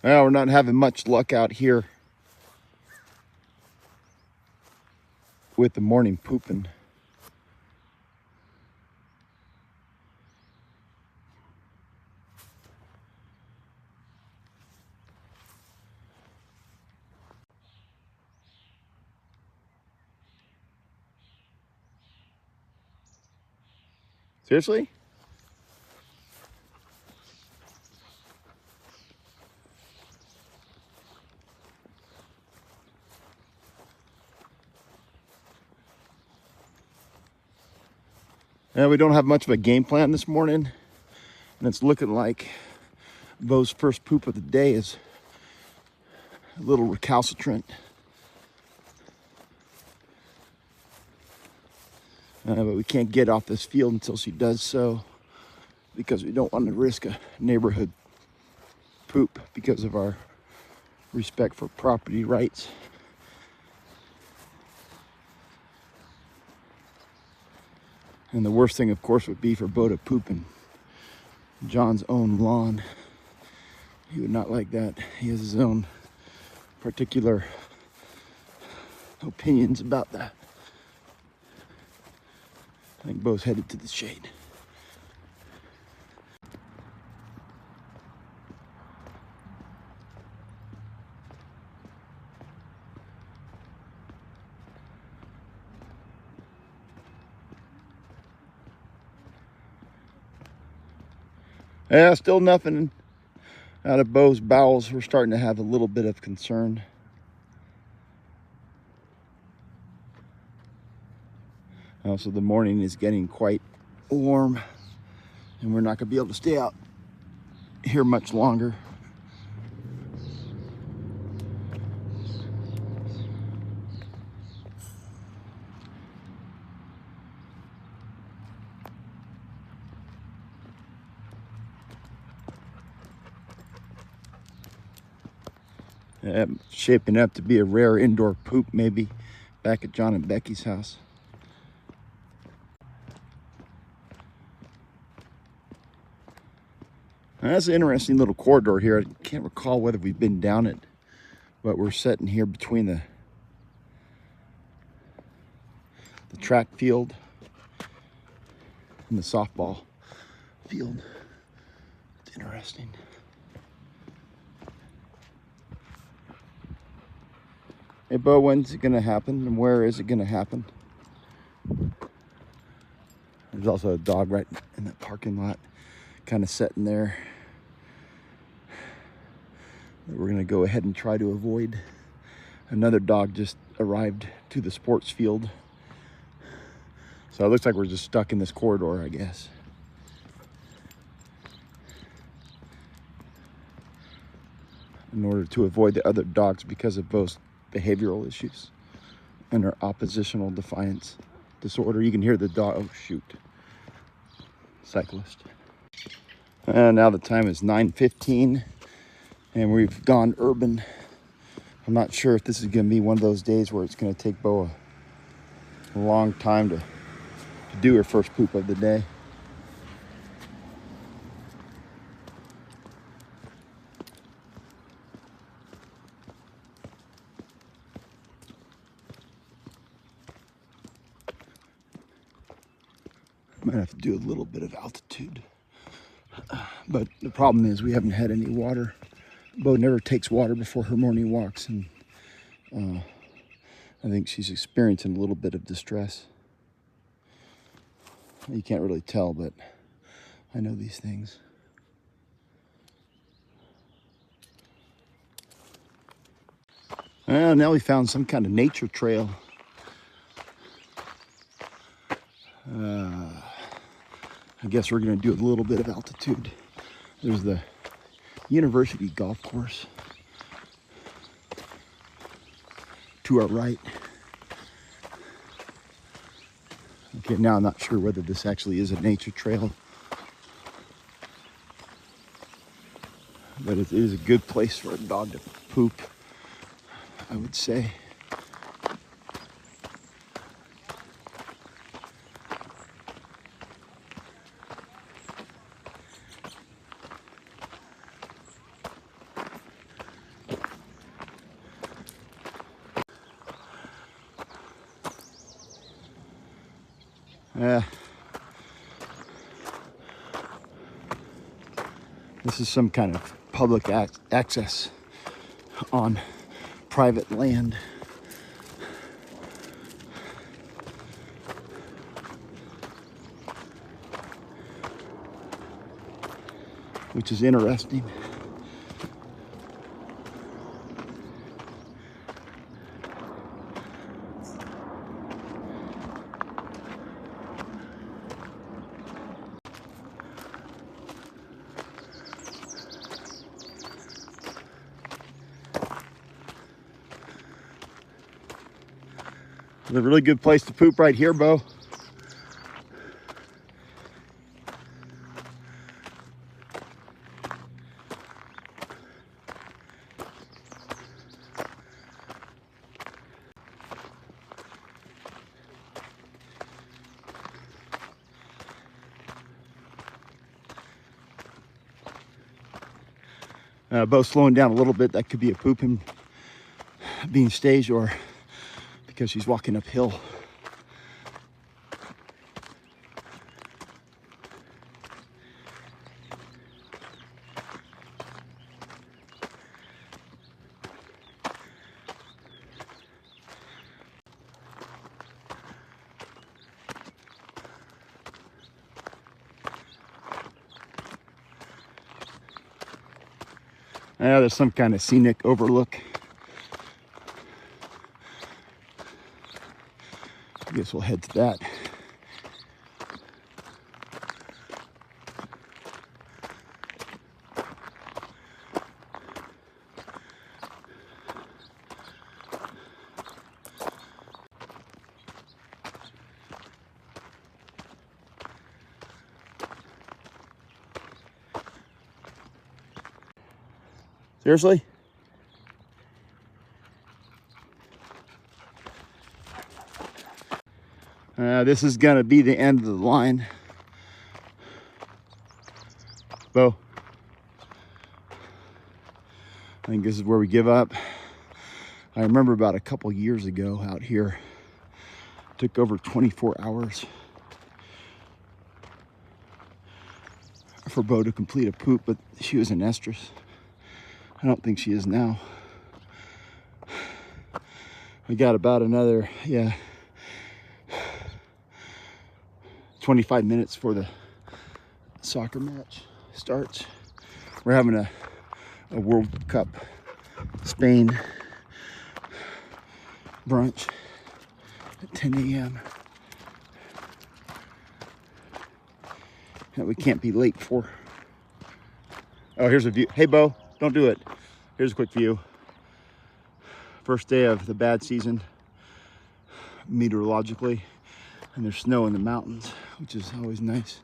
Well, we're not having much luck out here with the morning pooping. Seriously? Yeah, we don't have much of a game plan this morning, and it's looking like Beau's first poop of the day is a little recalcitrant. But we can't get off this field until she does so, because we don't want to risk a neighborhood poop because of our respect for property rights. And the worst thing, of course, would be for Beau to poop in John's own lawn. He would not like that. He has his own particular opinions about that. I think Beau's headed to the shade. Yeah, still nothing out of Beau's bowels. We're starting to have a little bit of concern. Also, the morning is getting quite warm, and we're not going to be able to stay out here much longer. Shaping up to be a rare indoor poop, maybe back at John and Becky's house. Now, that's an interesting little corridor here. I can't recall whether we've been down it, but we're sitting here between the track field and the softball field. It's interesting. Hey, Beau, when's it gonna happen, and where is it gonna happen? There's also a dog right in that parking lot, kind of sitting there, that we're gonna go ahead and try to avoid. Another dog just arrived to the sports field. So it looks like we're just stuck in this corridor, I guess. In order to avoid the other dogs because of Beau's behavioral issues and her oppositional defiance disorder. You can hear the dog, oh shoot, cyclist. And now the time is 9:15 and we've gone urban. I'm not sure if this is gonna be one of those days where it's gonna take Beau a long time to do her first poop of the day. Might have to do a little bit of altitude. But the problem is we haven't had any water. Beau never takes water before her morning walks, and I think she's experiencing a little bit of distress. You can't really tell, but I know these things. Now we found some kind of nature trail. I guess we're gonna do a little bit of altitude. There's the University Golf Course to our right. Okay, now I'm not sure whether this actually is a nature trail, but it is a good place for a dog to poop, I would say. This is some kind of public access on private land. which is interesting. It's a really good place to poop right here, Beau. Beau's slowing down a little bit. That could be a poop him being staged, or because she's walking uphill. Yeah, there's some kind of scenic overlook. I guess we'll head to that. Seriously? This is gonna be the end of the line. Beau, I think this is where we give up. I remember about a couple years ago out here, it took over 24 hours for Beau to complete a poop, but she was an estrus. I don't think she is now. We got about another, 25 minutes for the soccer match starts. We're having a World Cup Spain brunch at 10 a.m. that we can't be late for. Oh, here's a view. Hey, Beau, don't do it. Here's a quick view. First day of the bad season meteorologically, and there's snow in the mountains, which is always nice.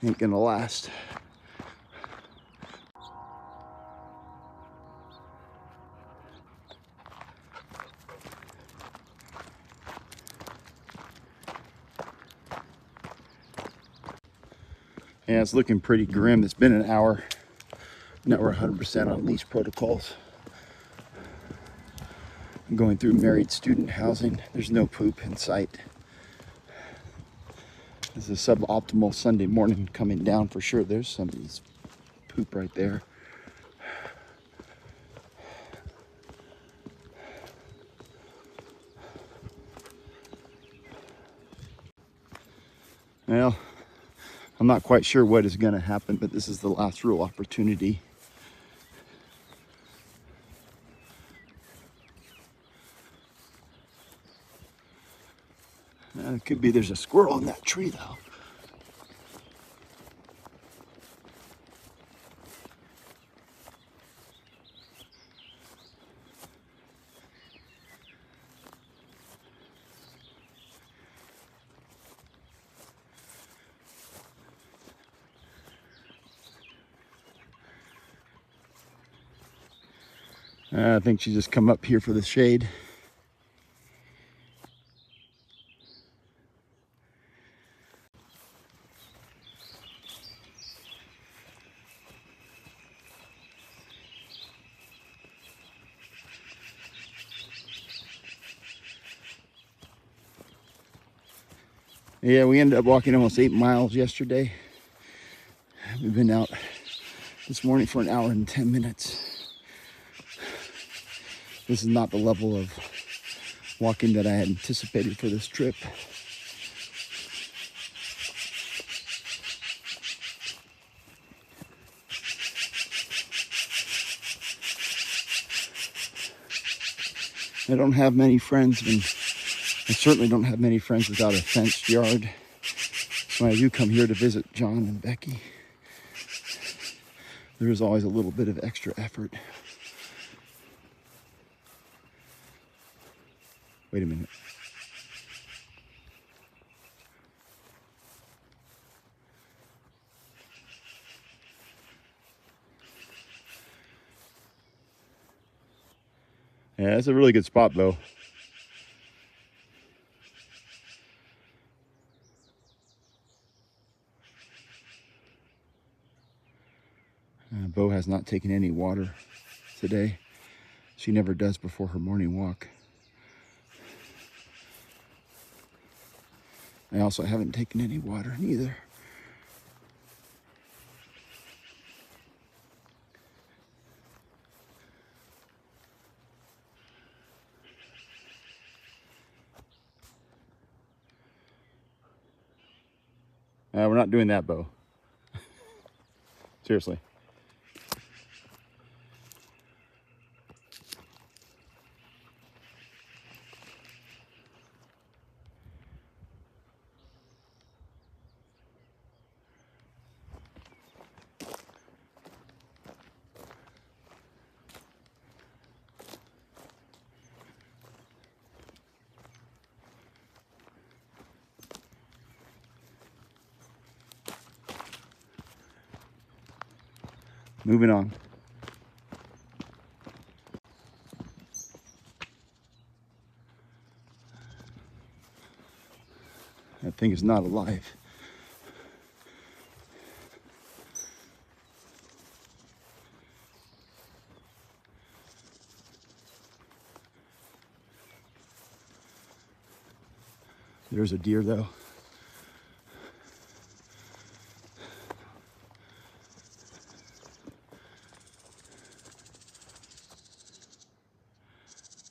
Ain't gonna last. Yeah, it's looking pretty grim. It's been an hour. Now we're 100% on lease protocols. I'm going through married student housing. There's no poop in sight. This is a suboptimal Sunday morning coming down for sure. There's somebody's poop right there. Well, I'm not quite sure what is going to happen, but this is the last real opportunity. It could be there's a squirrel in that tree, though. I think she just come up here for the shade. Yeah, we ended up walking almost 8 miles yesterday. We've been out this morning for an hour and 10 minutes. This is not the level of walking that I had anticipated for this trip. I don't have many friends, and I certainly don't have many friends without a fenced yard. So when I do come here to visit John and Becky, there is always a little bit of extra effort. Wait a minute. Yeah, that's a really good spot, Beau. Beau has not taken any water today. She never does before her morning walk. I also haven't taken any water neither. We're not doing that, Beau. Seriously. Moving on. That thing is not alive. There's a deer, though.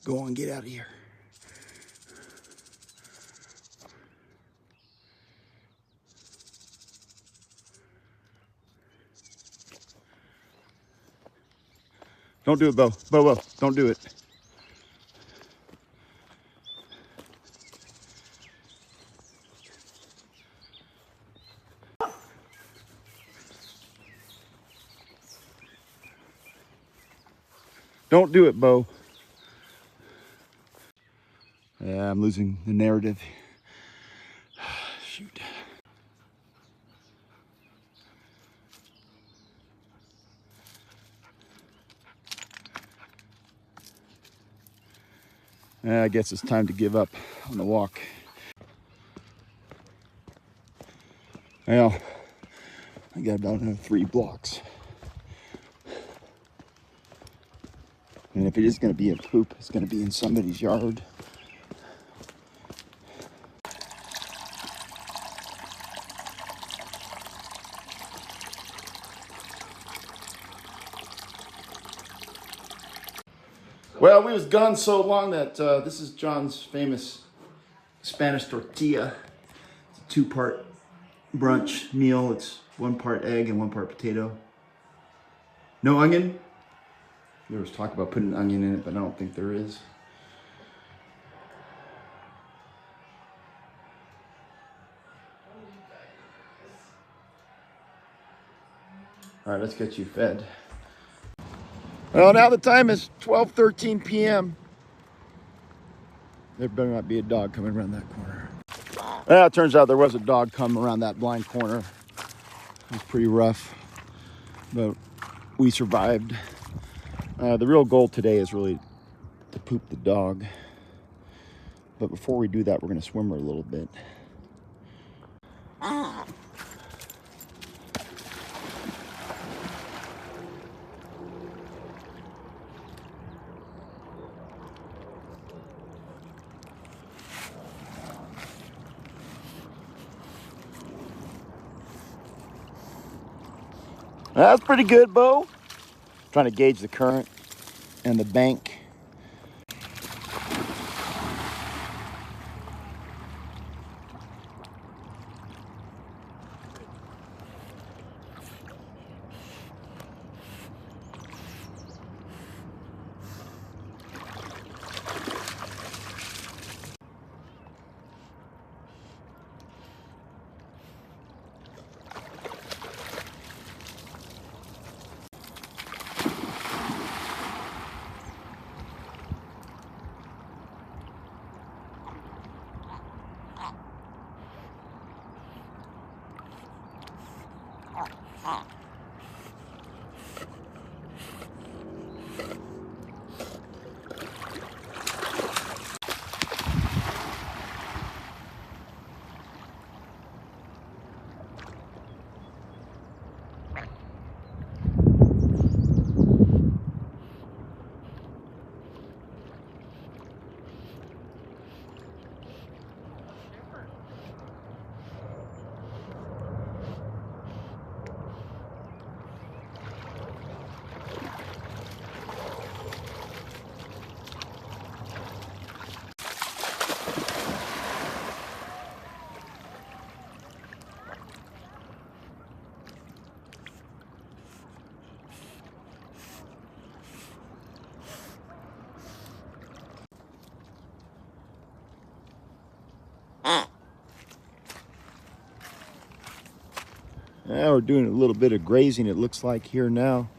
Go on, get out of here. Don't do it, Beau. Beau, don't do it. Don't do it, Beau. Yeah, I'm losing the narrative. Shoot. I guess it's time to give up on the walk. Well, I got about another 3 blocks. And if it is going to be a poop, it's going to be in somebody's yard. Well, we was gone so long that this is John's famous Spanish tortilla. It's a 2-part brunch meal. It's 1 part egg and 1 part potato. No onion. There was talk about putting onion in it, but I don't think there is. All right, let's get you fed. Well, now the time is 12:13 p.m. There better not be a dog coming around that corner. Well, it turns out there was a dog coming around that blind corner. It was pretty rough, but we survived. The real goal today is really to poop the dog. But before we do that, we're going to swim her a little bit. That's pretty good, Beau. Trying to gauge the current and the bank. Now we're doing a little bit of grazing, it looks like, here now.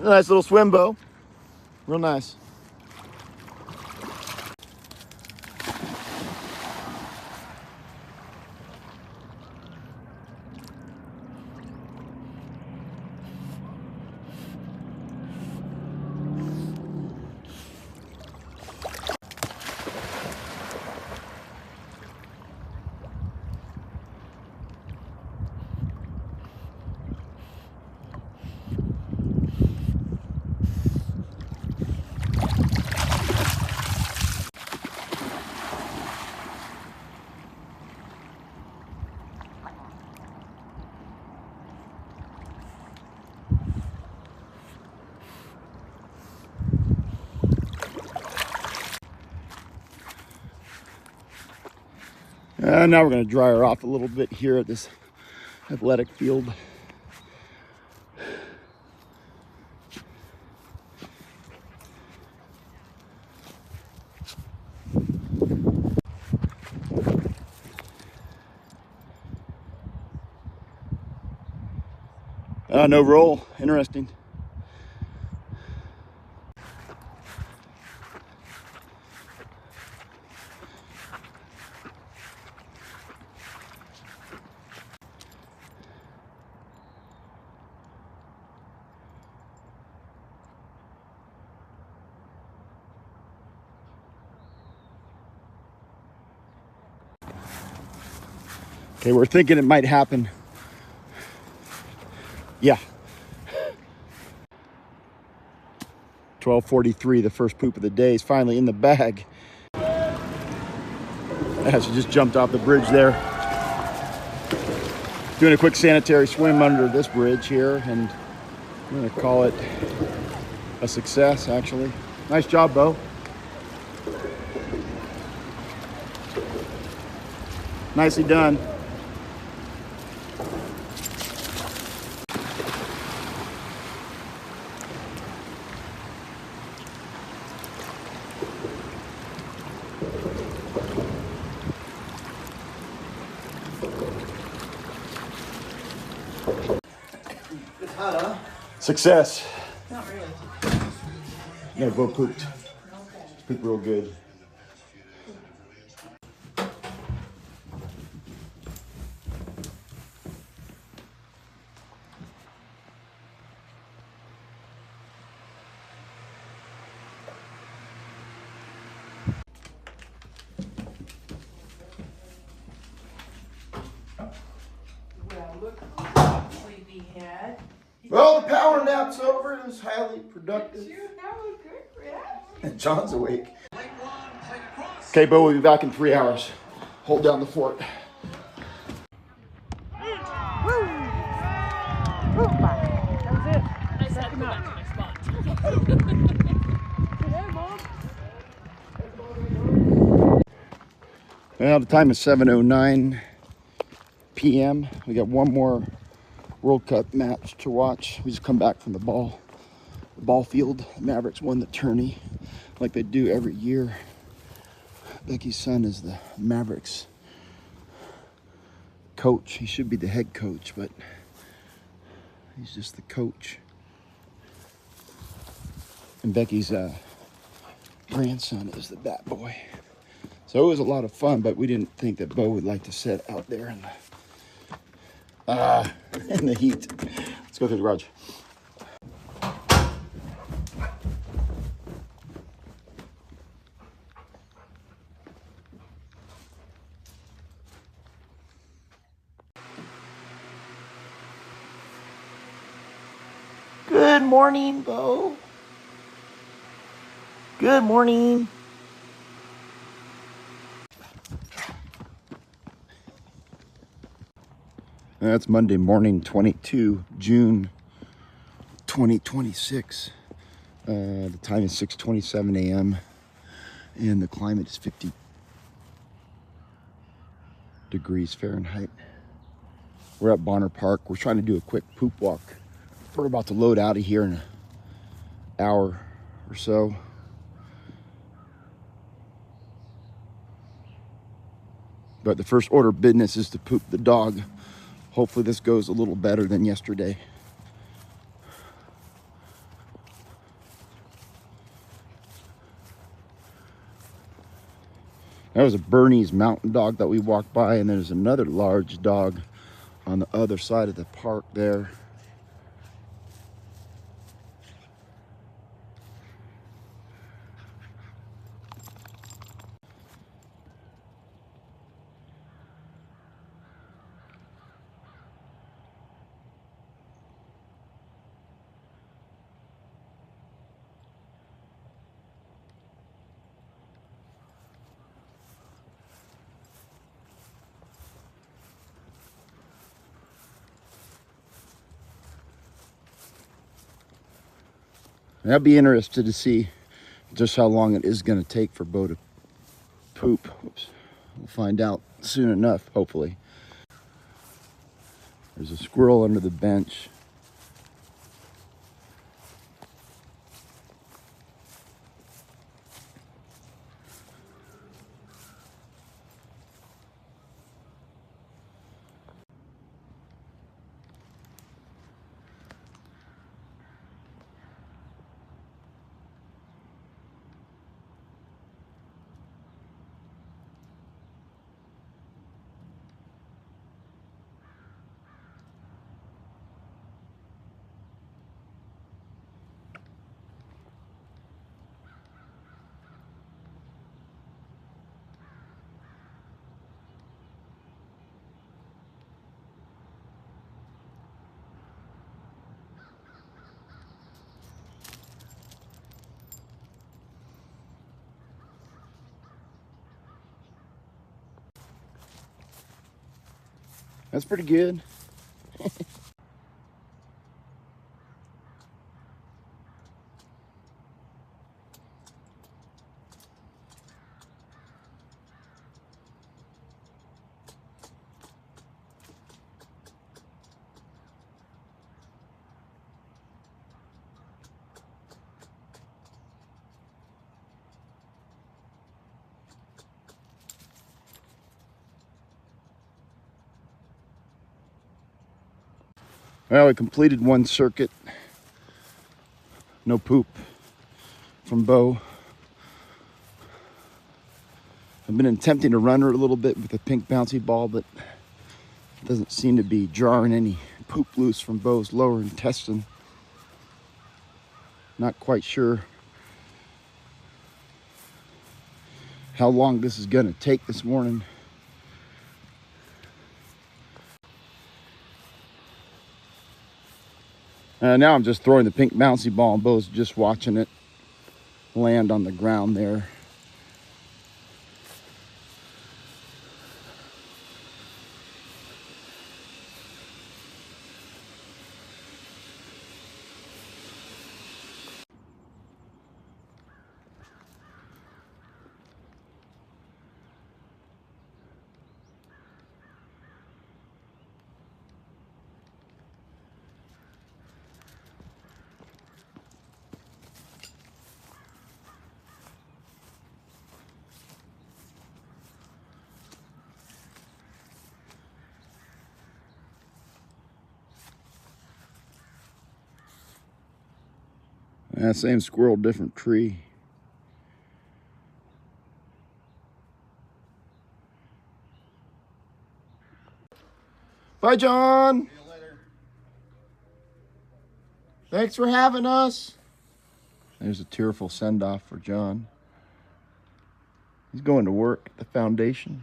Nice little swim, Beau. Real nice. Now we're going to dry her off a little bit here at this athletic field. No roll. Interesting. Okay, we're thinking it might happen. Yeah. 12:43, the first poop of the day is finally in the bag. Yeah, she just jumped off the bridge there. Doing a quick sanitary swim under this bridge here, and I'm gonna call it a success, actually. Nice job, Beau. Nicely done. Success. Not really. No, Beau pooped. Pooped real good. Well, look how we had. Well, the power nap's over. It was highly productive. You have a good reaction. John's awake. Okay, Beau, we'll be back in 3 hours. Hold down the fort. Well, the time is 7:09 p.m. We got one more World Cup match to watch. We just come back from the ball field. The Mavericks won the tourney like they do every year. Becky's son is the Mavericks coach. He should be the head coach, but he's just the coach. And Becky's grandson is the bat boy. So it was a lot of fun, but we didn't think that Beau would like to sit out there in the heat. Let's go through the garage. Good morning, Beau. Good morning. That's Monday morning, 22 June 2026. The time is 6:27 a.m. and the climate is degrees Fahrenheit. We're at Bonner Park. We're trying to do a quick poop walk. We're about to load out of here in an hour or so. But the first order of business is to poop the dog. Hopefully this goes a little better than yesterday. That was a Bernese mountain dog that we walked by, and there's another large dog on the other side of the park there. And I'll be interested to see just how long it is going to take for Beau to poop. Oops. We'll find out soon enough, hopefully. There's a squirrel under the bench. That's pretty good. Well, we completed one circuit. No poop from Beau. I've been attempting to run her a little bit with a pink bouncy ball, but it doesn't seem to be jarring any poop loose from Beau's lower intestine. Not quite sure how long this is going to take this morning. Now I'm just throwing the pink bouncy ball, and Beau's just watching it land on the ground there. Same squirrel, different tree. Bye, John. See you later. Thanks for having us. There's a tearful send-off for John. He's going to work at the foundation.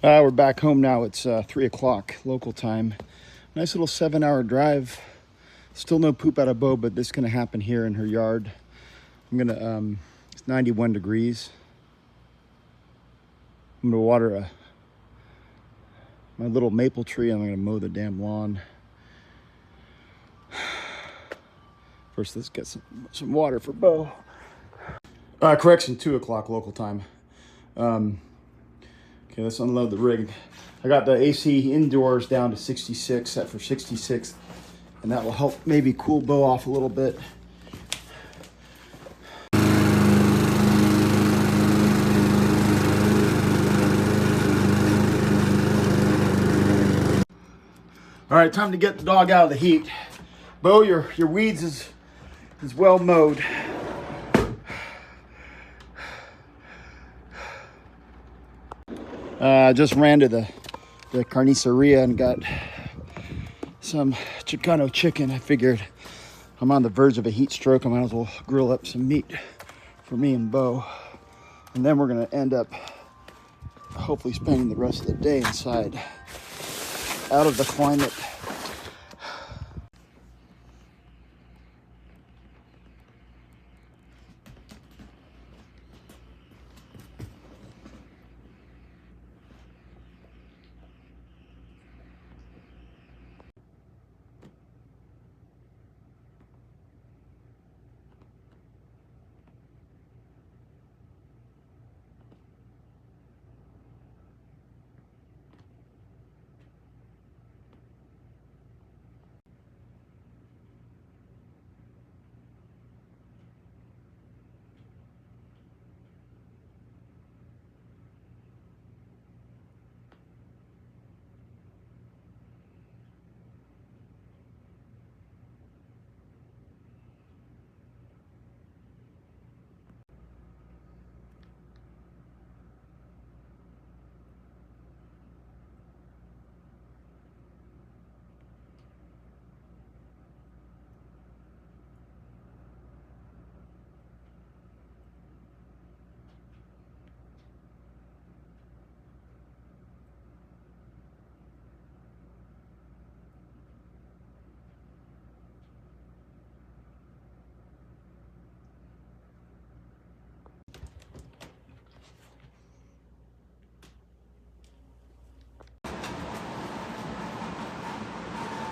We're back home now. It's 3 o'clock local time. Nice little 7-hour drive. Still no poop out of Beau, but this is going to happen here in her yard. I'm going to, it's 91 degrees. I'm going to water my little maple tree. I'm going to mow the damn lawn. First, let's get some water for Beau. Correction, 2 o'clock local time. Okay, let's unload the rig. I got the AC indoors down to 66, set for 66, and that will help maybe cool Beau off a little bit. All right, time to get the dog out of the heat. Beau, your weeds is well mowed. I just ran to the carniceria and got some Chicano chicken. I figured I'm on the verge of a heat stroke. I might as well grill up some meat for me and Beau. And then we're gonna end up hopefully spending the rest of the day inside, out of the climate